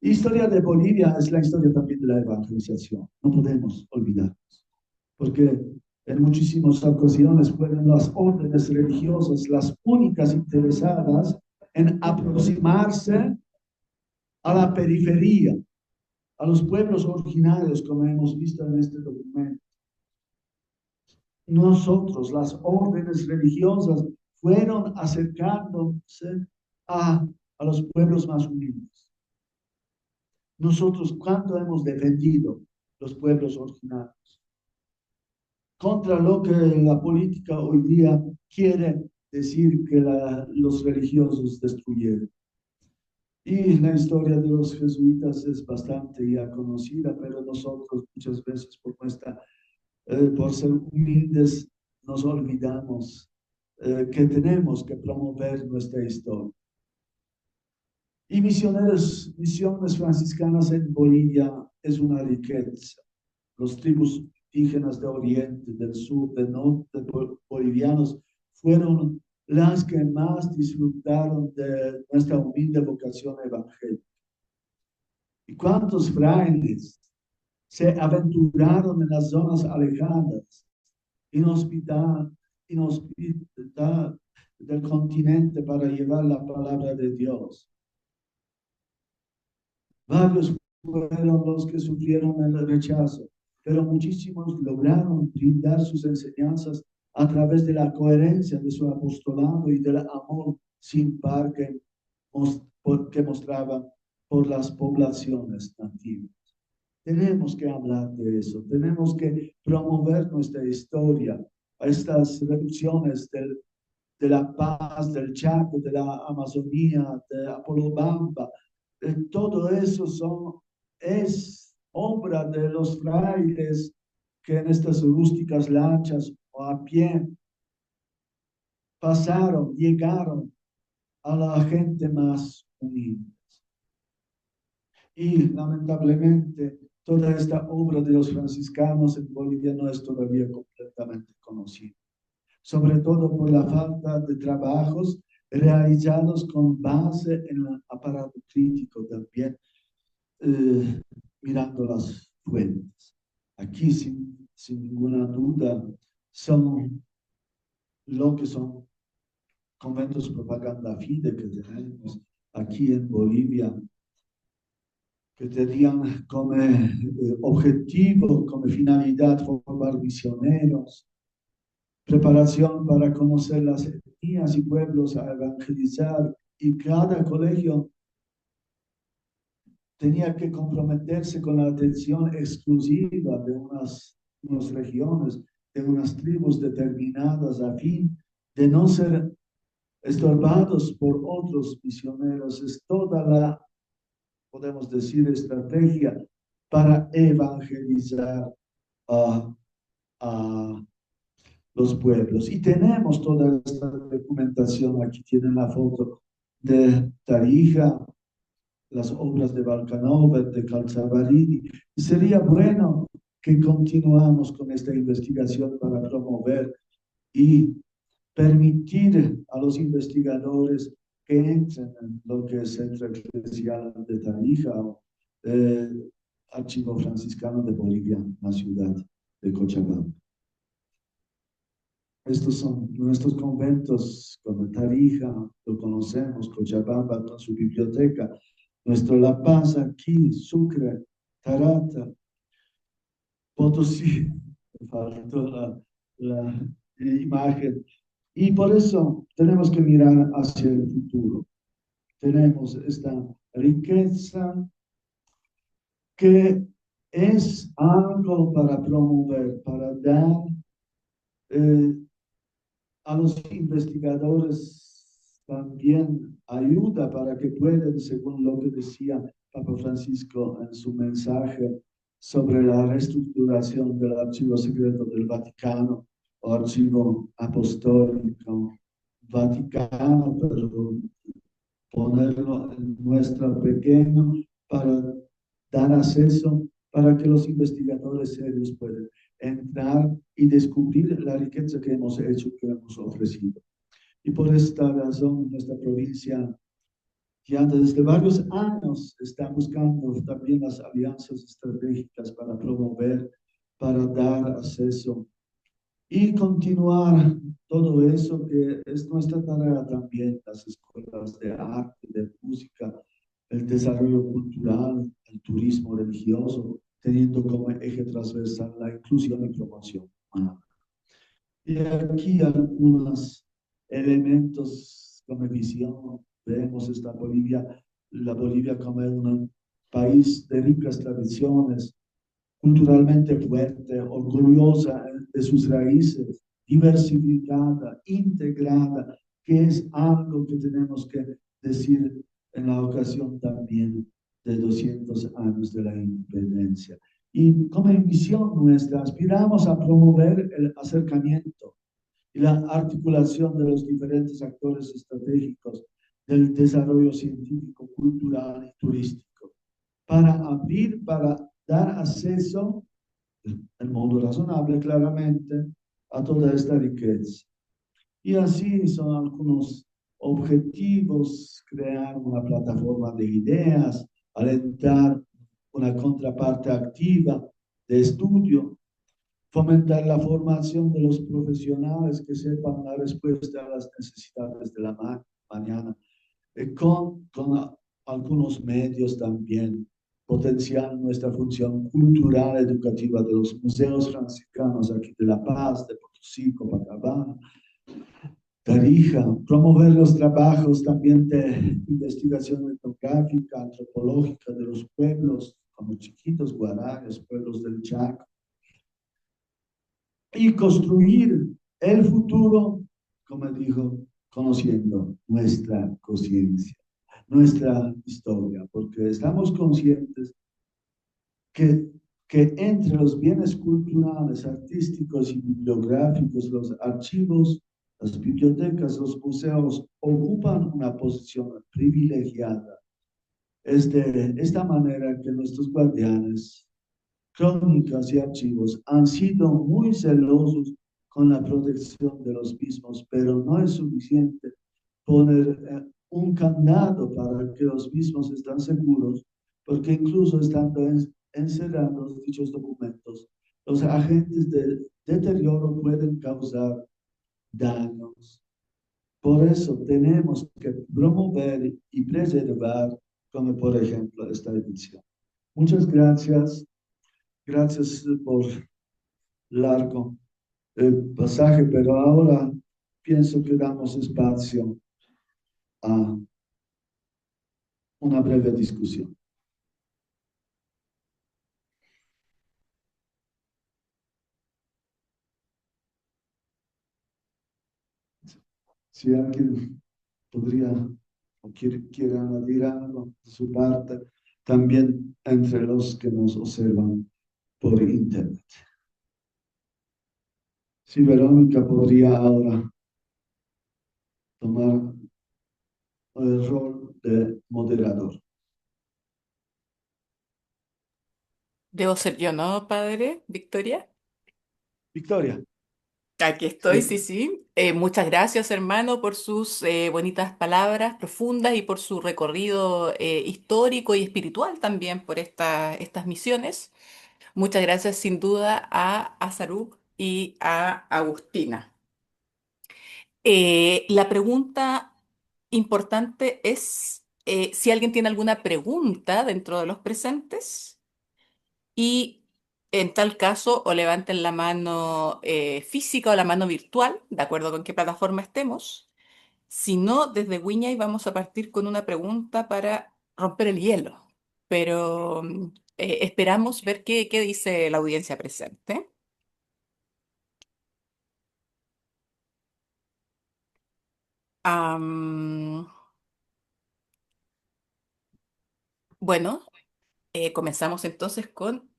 La historia de Bolivia es la historia también de la evangelización, no podemos olvidarnos, porque en muchísimas ocasiones fueron las órdenes religiosas las únicas interesadas en aproximarse a la periferia, a los pueblos originarios, como hemos visto en este documento. Nosotros, las órdenes religiosas, fueron acercándose a los pueblos más humildes. Nosotros, ¿cuánto hemos defendido los pueblos originarios? Contra lo que la política hoy día quiere decir que los religiosos destruyeron. Y la historia de los jesuitas es bastante ya conocida, pero nosotros muchas veces por ser humildes nos olvidamos que tenemos que promover nuestra historia. Y misiones franciscanas en Bolivia es una riqueza. Los tribus indígenas de Oriente, del Sur, del Norte, bolivianos, fueron las que más disfrutaron de nuestra humilde vocación evangélica. ¿Y cuántos frailes se aventuraron en las zonas alejadas, inhospitaladas del continente para llevar la palabra de Dios? Varios fueron los que sufrieron el rechazo, pero muchísimos lograron brindar sus enseñanzas a través de la coherencia de su apostolado y del amor sin par que mostraban por las poblaciones nativas. Tenemos que hablar de eso, tenemos que promover nuestra historia, a estas reducciones de la Paz, del Chaco, de la Amazonía, de Apolobamba. Todo eso es obra de los frailes que en estas rústicas lanchas o a pie llegaron a la gente más humilde. Y lamentablemente toda esta obra de los franciscanos en Bolivia no es todavía completamente conocida, sobre todo por la falta de trabajos realizados con base en el aparato crítico también, mirando las fuentes. Aquí, sin ninguna duda, son lo que son conventos propaganda fide que tenemos aquí en Bolivia, que tenían como objetivo, como finalidad formar misioneros, preparación para conocer las etnias y pueblos a evangelizar, y cada colegio tenía que comprometerse con la atención exclusiva de unas regiones, de unas tribus determinadas a fin de no ser estorbados por otros misioneros. Es toda la, podemos decir, estrategia para evangelizar a, a los pueblos. Y tenemos toda esta documentación. Aquí tienen la foto de Tarija, las obras de Balcanova, de Calzavarini. Y sería bueno que continuamos con esta investigación para promover y permitir a los investigadores que entren en lo que es el Centro Eclesial de Tarija o Archivo Franciscano de Bolivia, la ciudad de Cochabamba. Estos son nuestros conventos, como Tarija, lo conocemos, Cochabamba con su biblioteca, nuestro La Paz aquí, Sucre, Tarata, Potosí, me faltó la imagen. Y por eso tenemos que mirar hacia el futuro. Tenemos esta riqueza que es algo para promover, para dar eh, a los investigadores también ayuda para que puedan, según lo que decía Papa Francisco en su mensaje sobre la reestructuración del archivo secreto del Vaticano o archivo apostólico vaticano, pero ponerlo en nuestro pequeño para dar acceso para que los investigadores serios puedan entrar y descubrir la riqueza que hemos hecho, que hemos ofrecido. Y por esta razón, nuestra provincia ya desde varios años está buscando también las alianzas estratégicas para promover, para dar acceso y continuar todo eso que es nuestra tarea también, las escuelas de arte, de música, el desarrollo cultural, el turismo religioso, teniendo como eje transversal la inclusión y promoción humana. Y aquí algunos elementos como visión. Vemos esta Bolivia, la Bolivia como un país de ricas tradiciones, culturalmente fuerte, orgullosa de sus raíces, diversificada, integrada, que es algo que tenemos que decir en la ocasión también de 200 años de la independencia. Y como misión nuestra, aspiramos a promover el acercamiento y la articulación de los diferentes actores estratégicos del desarrollo científico, cultural y turístico, para abrir, para dar acceso, en modo razonable, claramente, a toda esta riqueza. Y así son algunos objetivos: crear una plataforma de ideas, alentar una contraparte activa de estudio, fomentar la formación de los profesionales que sepan dar respuesta a las necesidades de la mañana, con algunos medios también, potenciar nuestra función cultural educativa de los museos franciscanos aquí de La Paz, de Potosí, Copacabana, Tarija, promover los trabajos también de investigación etnográfica, antropológica de los pueblos, como Chiquitos, Guaranes, pueblos del Chaco, y construir el futuro, como dijo, conociendo nuestra conciencia, nuestra historia, porque estamos conscientes que, que entre los bienes culturales, artísticos y bibliográficos, los archivos, las bibliotecas, los museos ocupan una posición privilegiada. Es de esta manera que nuestros guardianes, crónicas y archivos han sido muy celosos con la protección de los mismos, pero no es suficiente poner un candado para que los mismos estén seguros, porque incluso estando encerrados dichos documentos, los agentes de deterioro pueden causar daños. Por eso tenemos que promover y preservar, como por ejemplo esta edición. Muchas gracias. Gracias por largo pasaje, pero ahora pienso que damos espacio a una breve discusión. Si alguien podría o quiere añadir algo de su parte, también entre los que nos observan por internet. Si Verónica podría ahora tomar el rol de moderador. Debo ser yo, ¿no, padre? Victoria. Victoria, Aquí estoy, sí, sí, sí. Muchas gracias, hermano, por sus bonitas palabras profundas y por su recorrido histórico y espiritual también por estas misiones. Muchas gracias, sin duda, a Azarú y a Agustina. La pregunta importante es si alguien tiene alguna pregunta dentro de los presentes y en tal caso o levanten la mano física o la mano virtual, de acuerdo con qué plataforma estemos. Si no, desde Wiñay vamos a partir con una pregunta para romper el hielo, pero esperamos ver qué dice la audiencia presente. Am, bueno, comenzamos entonces con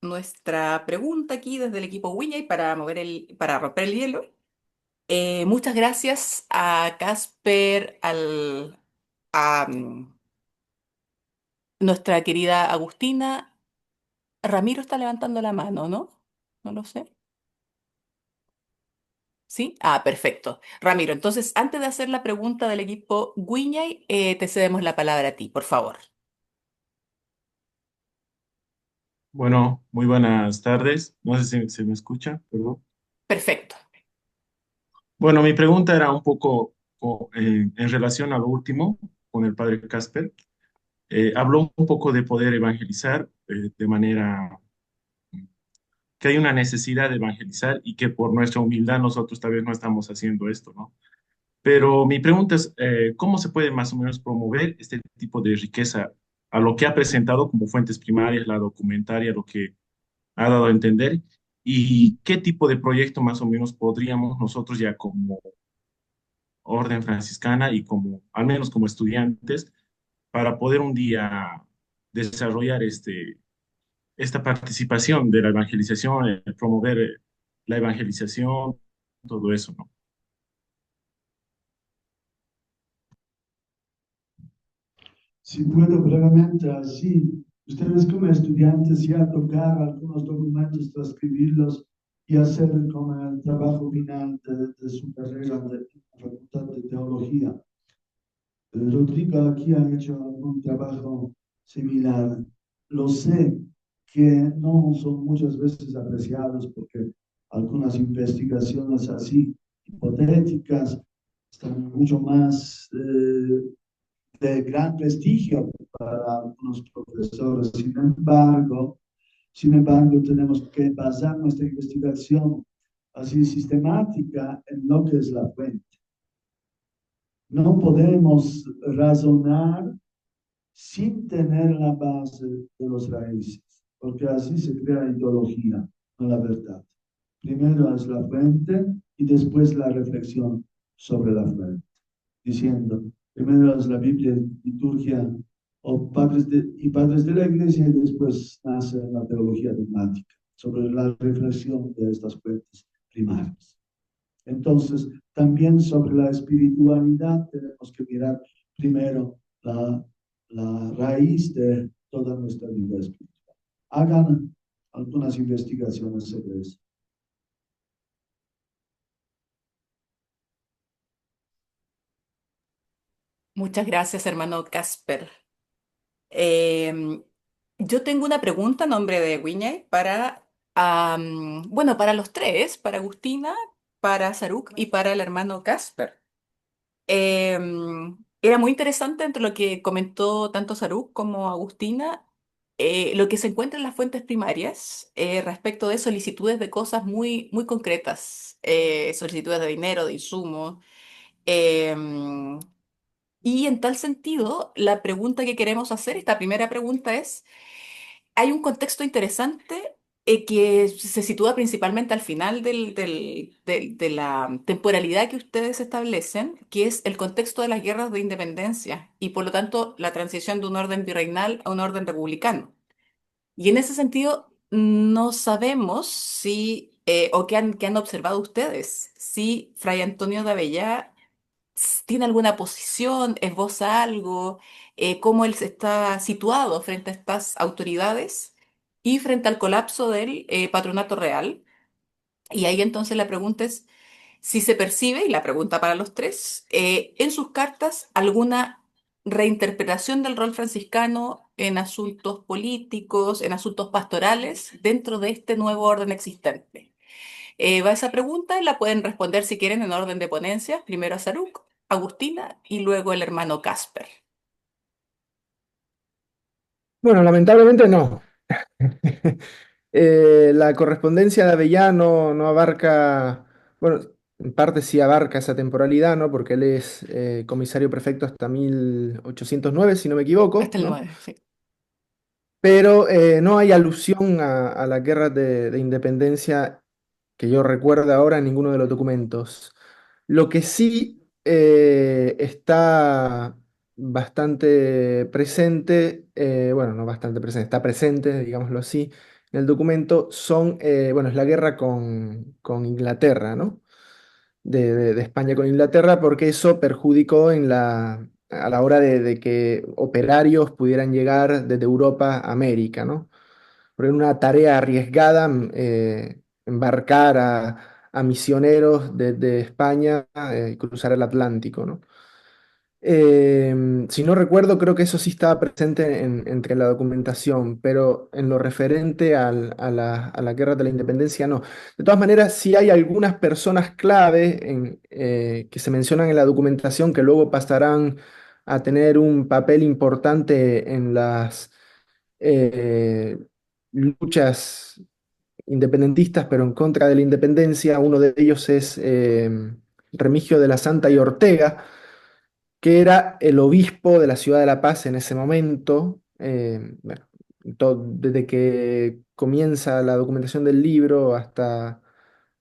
nuestra pregunta aquí desde el equipo Wiñay para romper el hielo. Muchas gracias a Casper, a nuestra querida Agustina. Ramiro está levantando la mano, ¿no? No lo sé. ¿Sí? Ah, perfecto. Ramiro, entonces, antes de hacer la pregunta del equipo Guiñay, te cedemos la palabra a ti, por favor. Bueno, muy buenas tardes. No sé si se me escucha, perdón. Perfecto. Bueno, mi pregunta era un poco en relación a lo último con el padre Casper. Habló un poco de poder evangelizar de manera que hay una necesidad de evangelizar y que por nuestra humildad nosotros tal vez no estamos haciendo esto, ¿no? Pero mi pregunta es, ¿cómo se puede más o menos promover este tipo de riqueza a lo que ha presentado como fuentes primarias, la documentaria, lo que ha dado a entender y qué tipo de proyecto más o menos podríamos nosotros ya como orden franciscana y como, al menos como estudiantes, para poder un día desarrollar esta participación de la evangelización, promover la evangelización, todo eso, ¿no? si puedo brevemente así, ustedes como estudiantes ya tocar algunos documentos, transcribirlos y hacer como el trabajo final de su carrera de la Facultad de Teología. Rodrigo aquí ha hecho un trabajo similar. Lo sé que no son muchas veces apreciados porque algunas investigaciones así hipotéticas están mucho más de gran prestigio para algunos profesores. Sin embargo, tenemos que basar nuestra investigación así sistemática en lo que es la fuente. No podemos razonar sin tener la base de los raíces, porque así se crea ideología, no la verdad. Primero es la fuente y después la reflexión sobre la fuente, diciendo, primero es la Biblia, liturgia y padres de la iglesia y después nace la teología dogmática sobre la reflexión de estas fuentes primarias. Entonces, también sobre la espiritualidad tenemos que mirar primero la raíz de toda nuestra vida espiritual. Hagan algunas investigaciones sobre eso. Muchas gracias, hermano Casper. Em, yo tengo una pregunta a nombre de Wiñay bueno, para los tres, para Agustina, para Saruk y para el hermano Casper. Era muy interesante entre lo que comentó tanto Saruk como Agustina, lo que se encuentra en las fuentes primarias respecto de solicitudes de cosas muy, muy concretas, solicitudes de dinero, de insumos. em, y en tal sentido, la pregunta que queremos hacer, esta primera pregunta es, hay un contexto interesante que se sitúa principalmente al final de la temporalidad que ustedes establecen, que es el contexto de las guerras de independencia y por lo tanto la transición de un orden virreinal a un orden republicano. Y en ese sentido, no sabemos si, o qué han observado ustedes, si Fray Antonio de Avellá tiene alguna posición, esboza algo, cómo él se está situado frente a estas autoridades y frente al colapso del patronato real. Y ahí entonces la pregunta es si se percibe, y la pregunta para los tres, en sus cartas alguna reinterpretación del rol franciscano en asuntos políticos, en asuntos pastorales, dentro de este nuevo orden existente. Va esa pregunta y la pueden responder si quieren en orden de ponencia, primero a Saruk, Agustina y luego el hermano Casper. Bueno, lamentablemente no. La correspondencia de Avellano no abarca, bueno, en parte sí abarca esa temporalidad, ¿no? Porque él es comisario prefecto hasta 1809, si no me equivoco, Hasta el ¿no? 9, sí. Pero no hay alusión a la guerra de independencia que yo recuerde ahora en ninguno de los documentos. Lo que sí está bastante presente, bueno, no bastante presente, está presente, digámoslo así, en el documento, son, bueno, es la guerra con Inglaterra, ¿no? De España con Inglaterra, porque eso perjudicó a la hora de que operarios pudieran llegar desde Europa a América, ¿no? Porque era una tarea arriesgada embarcar a misioneros desde España y cruzar el Atlántico, ¿no? Si no recuerdo, creo que eso sí estaba presente entre la documentación, pero en lo referente a la guerra de la independencia, no. De todas maneras, sí hay algunas personas clave que se mencionan en la documentación que luego pasarán a tener un papel importante en las eh, luchas independentistas, pero en contra de la independencia. Uno de ellos es Remigio de la Santa y Ortega, que era el obispo de la ciudad de La Paz en ese momento. Bueno, desde que comienza la documentación del libro hasta,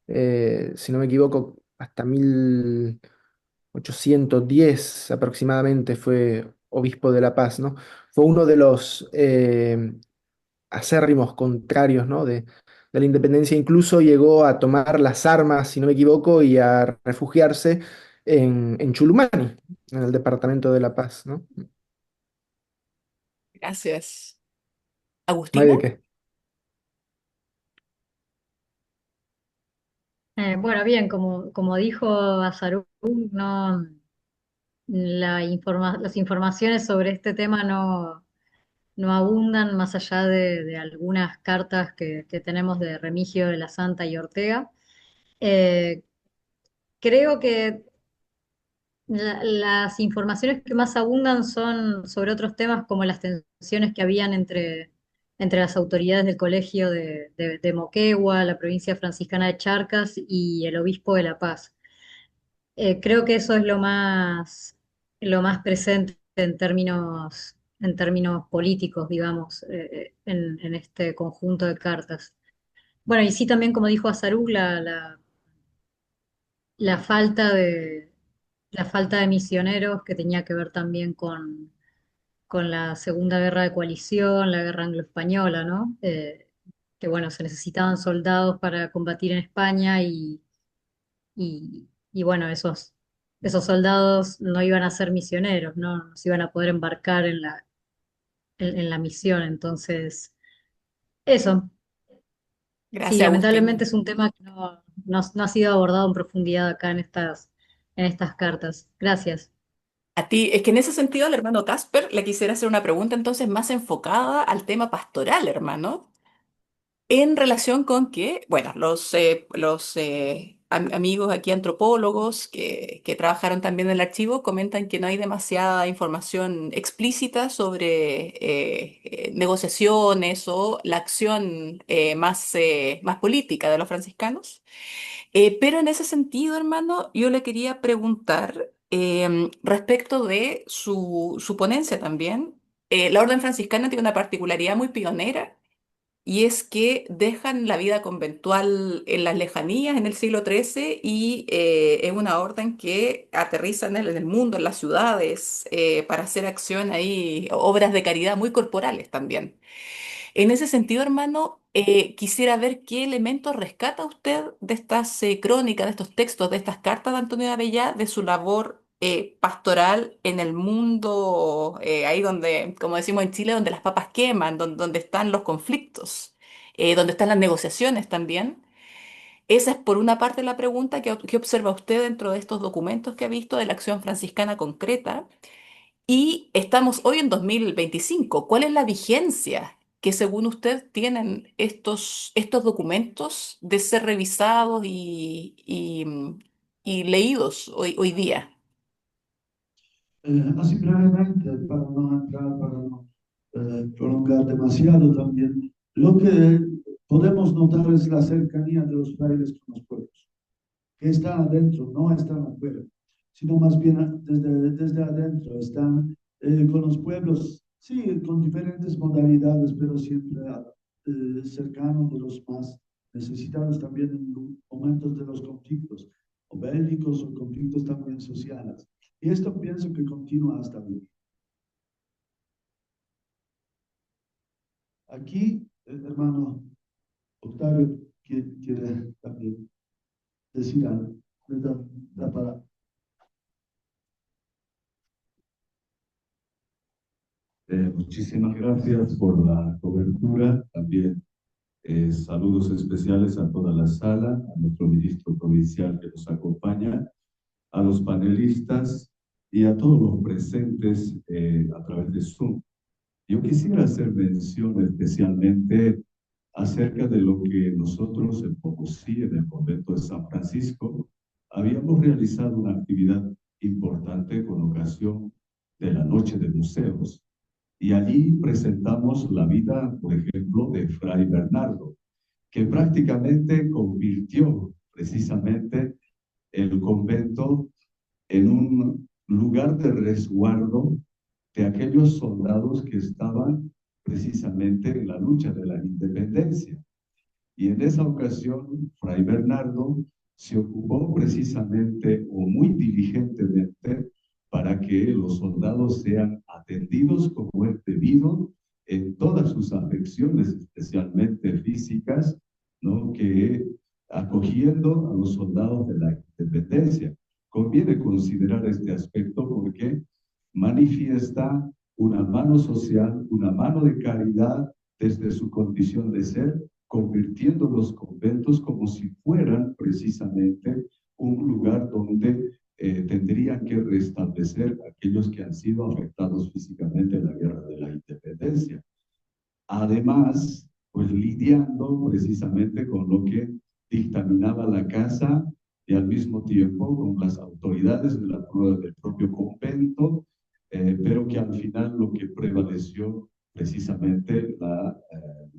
si no me equivoco, hasta 1810 aproximadamente fue obispo de La Paz, ¿no? Fue uno de los acérrimos contrarios, ¿no? de la independencia, incluso llegó a tomar las armas, si no me equivoco, y a refugiarse en Chulumani, en el departamento de La Paz, ¿no? Gracias. No hay de Agustina. qué. Bueno, bien, como dijo Azarú, no, las informaciones sobre este tema no abundan más allá de algunas cartas que tenemos de Remigio de la Santa y Ortega. Eh, Creo que las informaciones que más abundan son sobre otros temas como las tensiones que habían entre las autoridades del colegio de Moquegua, la provincia franciscana de Charcas y el obispo de La Paz. Creo que eso es lo más presente en términos políticos, digamos, en este conjunto de cartas. Bueno, y sí también, como dijo Azarú, la falta la falta de misioneros que tenía que ver también con la Segunda Guerra de Coalición, la Guerra Anglo-Española, ¿no? Que bueno, se necesitaban soldados para combatir en España y bueno, esos soldados no iban a ser misioneros, ¿no? No se iban a poder embarcar en la misión. Entonces, eso, sí, Gracias, lamentablemente Agustina. es un tema que no ha sido abordado en profundidad acá en estas cartas. Gracias. A ti, es que en ese sentido al hermano Casper le quisiera hacer una pregunta entonces más enfocada al tema pastoral, hermano, en relación con que, bueno, amigos aquí antropólogos que trabajaron también en el archivo comentan que no hay demasiada información explícita sobre negociaciones o la acción más política de los franciscanos. Pero en ese sentido, hermano, yo le quería preguntar respecto de su ponencia también. La orden franciscana tiene una particularidad muy pionera y es que dejan la vida conventual en las lejanías en el siglo XIII y es una orden que aterriza en el mundo, en las ciudades, para hacer acción ahí, obras de caridad muy corporales también. En ese sentido, hermano, quisiera ver qué elementos rescata usted de estas crónicas, de estos textos, de estas cartas de Antonio de Avellá, de su labor pastoral en el mundo, ahí donde, como decimos en Chile, donde las papas queman, donde están los conflictos, donde están las negociaciones también. Esa es por una parte la pregunta que observa usted dentro de estos documentos que ha visto de la acción franciscana concreta. Y estamos hoy en 2025. ¿Cuál es la vigencia que según usted tienen estos documentos de ser revisados y leídos hoy día? Así brevemente, para no entrar, para no prolongar demasiado también, lo que podemos notar es la cercanía de los frailes con los pueblos, que están adentro, no están afuera, sino más bien desde adentro, están con los pueblos, sí, con diferentes modalidades, pero siempre cercanos de los más necesitados también en momentos de los conflictos, o bélicos o conflictos también sociales. Y esto pienso que continúa hasta hoy. Aquí, hermano Octavio quiere también decir algo. Le da la palabra. Muchísimas gracias por la cobertura. También saludos especiales a toda la sala, a nuestro ministro provincial que nos acompaña, a los panelistas y a todos los presentes a través de Zoom. Yo quisiera hacer mención especialmente acerca de lo que nosotros en Pocosí, en el convento de San Francisco, habíamos realizado una actividad importante con ocasión de la Noche de Museos. Y allí presentamos la vida, por ejemplo, de Fray Bernardo, que prácticamente convirtió precisamente el convento en un lugar de resguardo de aquellos soldados que estaban precisamente en la lucha de la independencia. Y en esa ocasión, Fray Bernardo se ocupó precisamente o muy diligentemente para que los soldados sean atendidos como es debido en todas sus afecciones, especialmente físicas, ¿no? Que acogiendo a los soldados de la independencia. Conviene considerar este aspecto porque manifiesta una mano social, una mano de caridad desde su condición de ser, convirtiendo los conventos como si fueran precisamente un lugar donde tendrían que restablecer aquellos que han sido afectados físicamente en la guerra de la independencia. Además, pues lidiando precisamente con lo que dictaminaba la casa y al mismo tiempo con las autoridades del propio convento, pero que al final lo que prevaleció precisamente la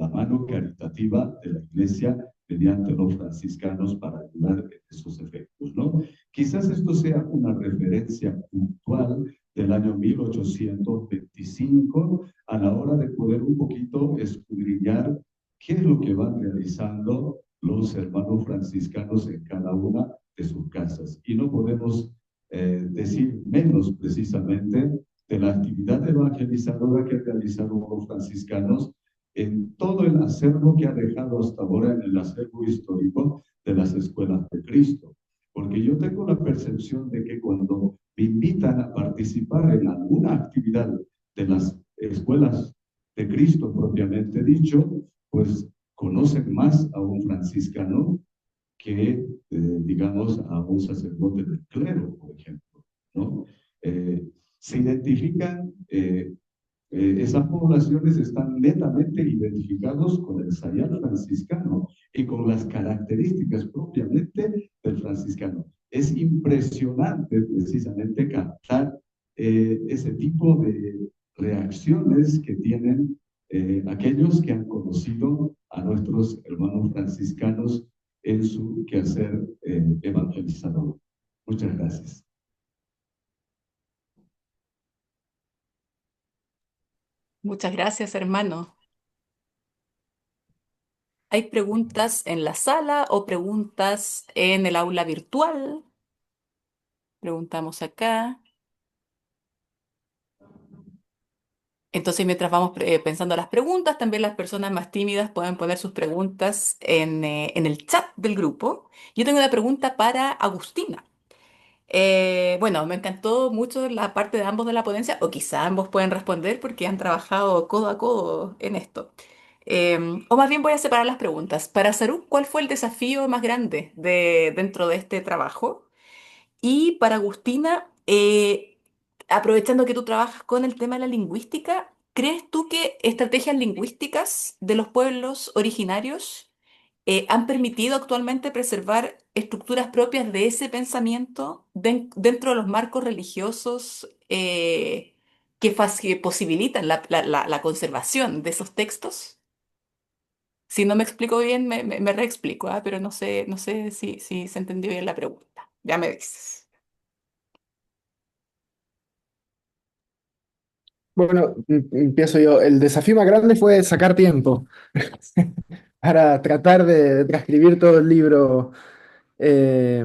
mano caritativa de la Iglesia mediante los franciscanos para ayudar en esos efectos, ¿no? Quizás esto sea una referencia puntual del año 1825 a la hora de poder un poquito escudriñar qué es lo que van realizando los hermanos franciscanos en cada una de sus casas. Y no podemos decir menos precisamente de la actividad evangelizadora que realizaron los franciscanos en todo el acervo que ha dejado hasta ahora en el acervo histórico de las escuelas de Cristo. Porque yo tengo la percepción de que cuando me invitan a participar en alguna actividad de las escuelas de Cristo propiamente dicho, pues conocen más a un franciscano que, digamos, a un sacerdote del clero, por ejemplo, ¿no? Se identifican Esas poblaciones están netamente identificados con el sayal franciscano y con las características propiamente del franciscano. Es impresionante precisamente captar ese tipo de reacciones que tienen aquellos que han conocido a nuestros hermanos franciscanos en su quehacer evangelizador. Muchas gracias. Muchas gracias, hermano. ¿Hay preguntas en la sala o preguntas en el aula virtual? Preguntamos acá. Entonces, mientras vamos pensando las preguntas, también las personas más tímidas pueden poner sus preguntas en el chat del grupo. Yo tengo una pregunta para Agustina. Bueno, me encantó mucho la parte de ambos de la ponencia, o quizá ambos pueden responder porque han trabajado codo a codo en esto. O más bien voy a separar las preguntas. Para Saruk, ¿cuál fue el desafío más grande dentro de este trabajo? Y para Agustina, aprovechando que tú trabajas con el tema de la lingüística, ¿crees tú que estrategias lingüísticas de los pueblos originarios han permitido actualmente preservar estructuras propias de ese pensamiento dentro de los marcos religiosos que posibilitan la conservación de esos textos? Si no me explico bien, me reexplico, ¿ah? Pero no sé si se entendió bien la pregunta. Ya me dices. Bueno, empiezo yo. El desafío más grande fue sacar tiempo para tratar de transcribir todo el libro eh,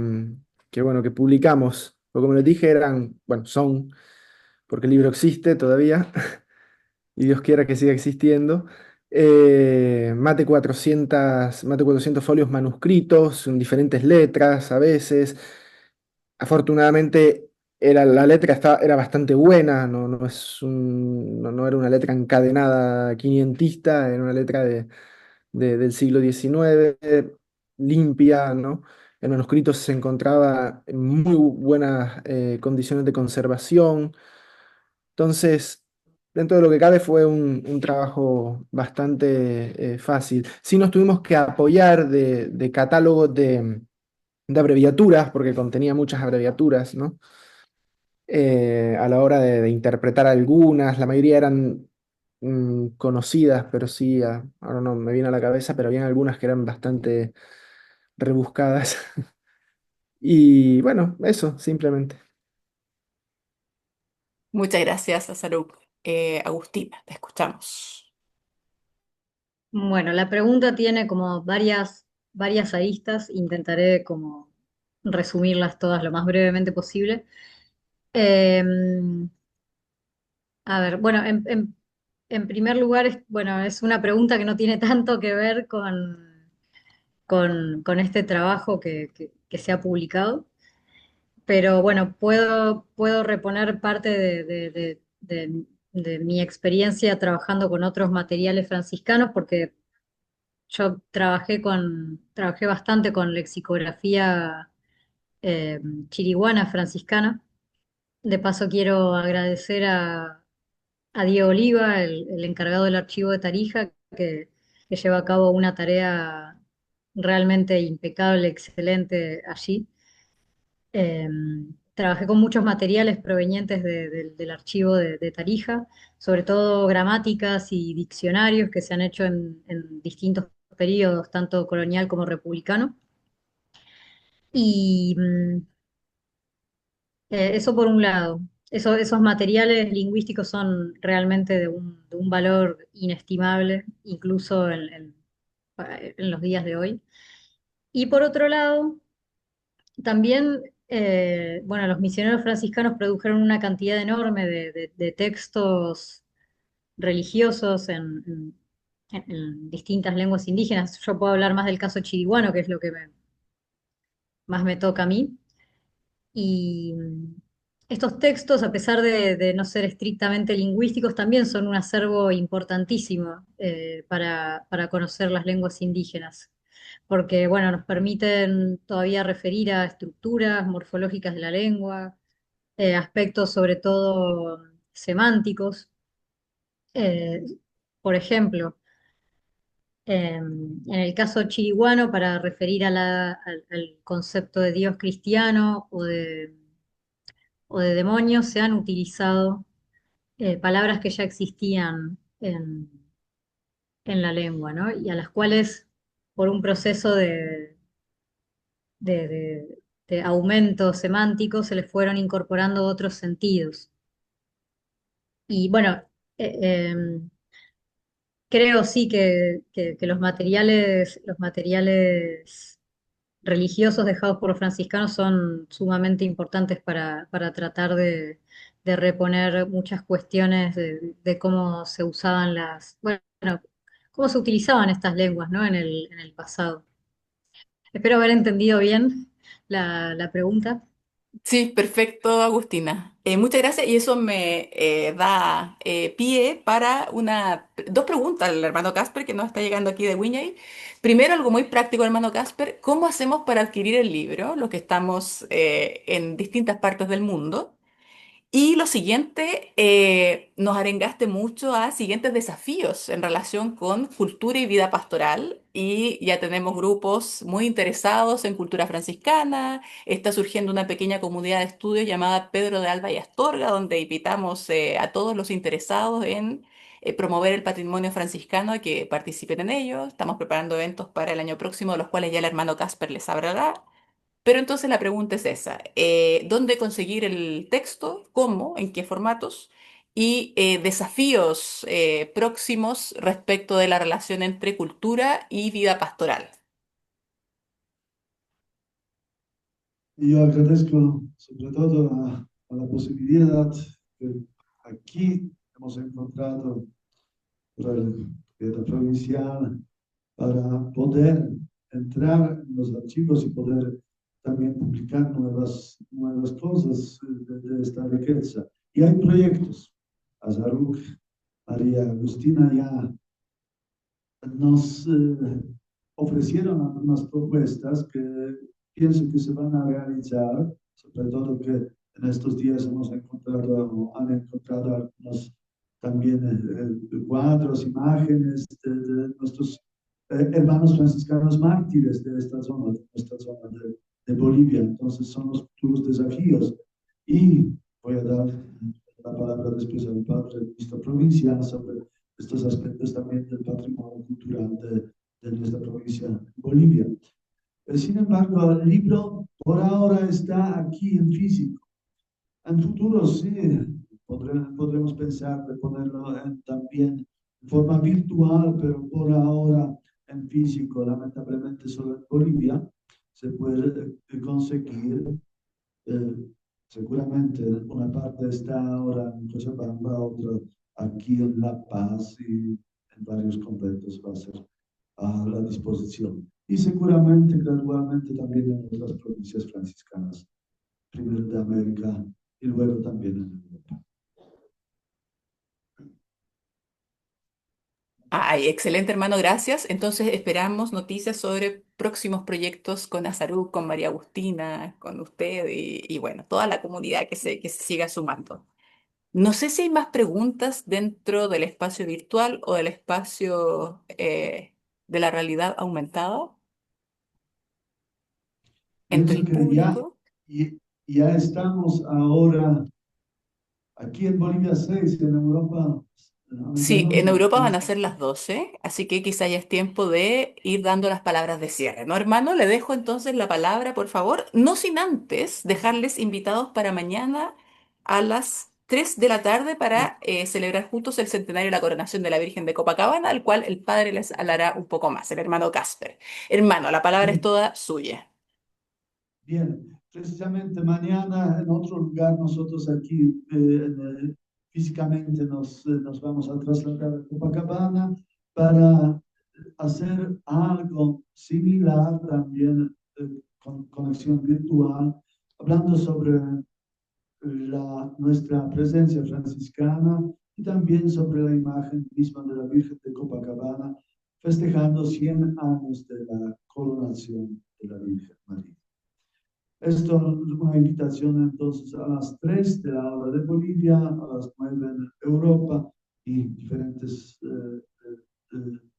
que publicamos. Porque como les dije, bueno, porque el libro existe todavía, y Dios quiera que siga existiendo. Más de 400 folios manuscritos, en diferentes letras a veces. Afortunadamente la letra era bastante buena, no era una letra encadenada quinientista, era una letra del siglo XIX, limpia, ¿no? El manuscrito se encontraba en muy buenas condiciones de conservación. Entonces, dentro de lo que cabe fue un trabajo bastante fácil. Sí nos tuvimos que apoyar de catálogos de abreviaturas, porque contenía muchas abreviaturas, ¿no? A la hora de interpretar algunas, la mayoría eran conocidas, pero sí, ahora no me viene a la cabeza, pero habían algunas que eran bastante rebuscadas. Y bueno, eso, simplemente. Muchas gracias, Azaruk. Agustina, te escuchamos. Bueno, la pregunta tiene como varias aristas, intentaré como resumirlas todas lo más brevemente posible. Eh, a ver, bueno, en primer lugar, bueno, es una pregunta que no tiene tanto que ver con este trabajo que se ha publicado, pero bueno, puedo reponer parte de mi experiencia trabajando con otros materiales franciscanos, porque yo trabajé bastante con lexicografía eh, chiriguana franciscana. De paso, quiero agradecer a Diego Oliva, el encargado del archivo de Tarija, que lleva a cabo una tarea realmente impecable, excelente allí. Eh, Trabajé con muchos materiales provenientes del archivo de Tarija, sobre todo gramáticas y diccionarios que se han hecho en distintos periodos, tanto colonial como republicano. Y eso por un lado. Esos materiales lingüísticos son realmente de un valor inestimable, incluso en los días de hoy. Y por otro lado, también, bueno, los misioneros franciscanos produjeron una cantidad enorme de textos religiosos en distintas lenguas indígenas. Yo puedo hablar más del caso chiriguano, que es lo que más me toca a mí. Y estos textos, a pesar de no ser estrictamente lingüísticos, también son un acervo importantísimo para conocer las lenguas indígenas, porque bueno, nos permiten todavía referir a estructuras morfológicas de la lengua, aspectos sobre todo semánticos, Eh, por ejemplo, en el caso chiriguano, para referir a al concepto de Dios cristiano o de demonio, se han utilizado palabras que ya existían en la lengua, ¿no? Y a las cuales, por un proceso de, de- de aumento semántico, se les fueron incorporando otros sentidos. Y bueno, em, creo sí que los materiales religiosos dejados por los franciscanos son sumamente importantes para tratar de reponer muchas cuestiones de cómo se usaban bueno, cómo se utilizaban estas lenguas, ¿no? En el pasado. Espero haber entendido bien la pregunta. Sí, perfecto, Agustina. Muchas gracias y eso me da pie para dos preguntas al hermano Casper que nos está llegando aquí de Wiñay. Primero, algo muy práctico, hermano Casper, ¿cómo hacemos para adquirir el libro, los que estamos en distintas partes del mundo? Y lo siguiente, nos arengaste mucho a siguientes desafíos en relación con cultura y vida pastoral y ya tenemos grupos muy interesados en cultura franciscana, está surgiendo una pequeña comunidad de estudio llamada Pedro de Alba y Astorga, donde invitamos a todos los interesados en promover el patrimonio franciscano a que participen en ello. Estamos preparando eventos para el año próximo, de los cuales ya el hermano Casper les hablará. Pero entonces la pregunta es esa, ¿dónde conseguir el texto? ¿Cómo? ¿En qué formatos? Y desafíos próximos respecto de la relación entre cultura y vida pastoral. Y yo agradezco sobre todo a la posibilidad que aquí hemos encontrado por el gobierno provincial para poder entrar en los archivos y poder también publicar nuevas cosas de esta riqueza. Y hay proyectos. Azaruk, María Agustina ya nos ofrecieron algunas propuestas que pienso que se van a realizar, sobre todo que en estos días han encontrado algunos también cuadros, imágenes de nuestros hermanos franciscanos mártires de esta zona, de nuestra zona de Bolivia. Entonces son los futuros desafíos. Y voy a dar la palabra después al padre ministro provincial sobre estos aspectos también del patrimonio cultural de nuestra provincia, Bolivia. Sin embargo, el libro por ahora está aquí en físico. En futuro sí, podremos pensar de ponerlo también en forma virtual, pero por ahora en físico, lamentablemente solo en Bolivia se puede conseguir. eh, Seguramente una parte está ahora en Cochabamba, otra aquí en La Paz y en varios conventos va a ser a la disposición. Y seguramente gradualmente también en otras provincias franciscanas, primero de América y luego también en Europa. Ay, excelente hermano, gracias. Entonces esperamos noticias sobre próximos proyectos con Azarú, con María Agustina, con usted y bueno, toda la comunidad que se siga sumando. No sé si hay más preguntas dentro del espacio virtual o del espacio de la realidad aumentada entre Pienso el que público. ya estamos ahora aquí en Bolivia 6, en Europa, a Sí, en medianoche. Europa van a Entonces, ser las 12, así que quizá ya es tiempo de ir dando las palabras de cierre, ¿no, hermano? Le dejo entonces la palabra, por favor, no sin antes dejarles invitados para mañana a las 3 de la tarde para celebrar juntos el centenario de la coronación de la Virgen de Copacabana, al cual el padre les hablará un poco más, el hermano Casper. Hermano, la palabra es bien, toda suya. bien. Precisamente mañana en otro lugar, nosotros aquí físicamente nos vamos a trasladar a Copacabana para hacer algo similar también con conexión virtual, hablando sobre nuestra presencia franciscana y también sobre la imagen misma de la Virgen de Copacabana, festejando 100 años de la coronación de la Virgen María. Esto es una invitación entonces a las 3 de la hora de Bolivia, a las 9 en Europa y diferentes,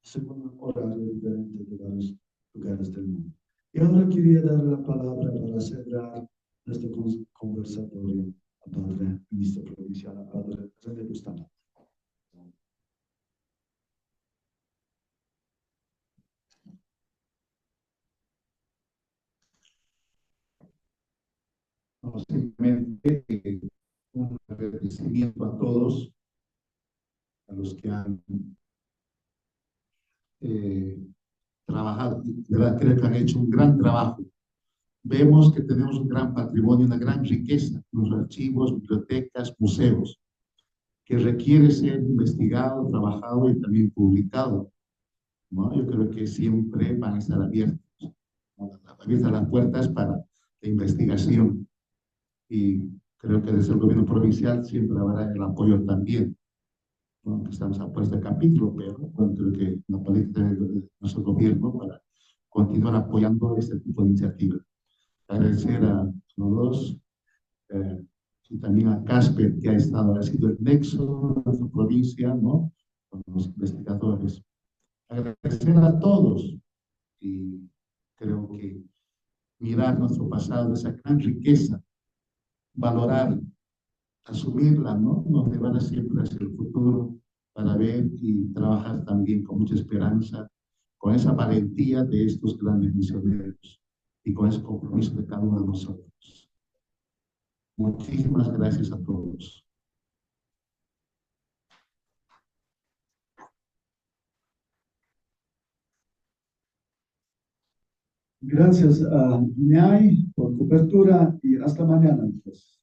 según un horario diferente de varios lugares del mundo. Y ahora quería dar la palabra para cerrar nuestro conversatorio al Padre Ministro Provincial, al Padre René Bustamante. No, simplemente un agradecimiento a todos, a los que han trabajado, ¿verdad? Creo que han hecho un gran trabajo. Vemos que tenemos un gran patrimonio, una gran riqueza, los archivos, bibliotecas, museos, que requiere ser investigado, trabajado y también publicado, ¿no? Yo creo que siempre van a estar abiertos, ¿no? Abiertas las puertas para la investigación, y creo que desde el gobierno provincial siempre habrá el apoyo también, ¿no? Que estamos a puesta de capítulo, pero bueno, creo que la política de nuestro gobierno para continuar apoyando este tipo de iniciativas. Agradecer a los dos, y también a Casper, que ha sido el nexo de nuestra provincia, ¿no? Con los investigadores. Agradecer a todos, y creo que mirar nuestro pasado, esa gran riqueza, valorar, asumirla, ¿no? Nos llevará siempre hacia el futuro para ver y trabajar también con mucha esperanza, con esa valentía de estos grandes misioneros y con ese compromiso de cada uno de nosotros. Muchísimas gracias a todos. Gracias a Ñay por cobertura y hasta mañana, entonces.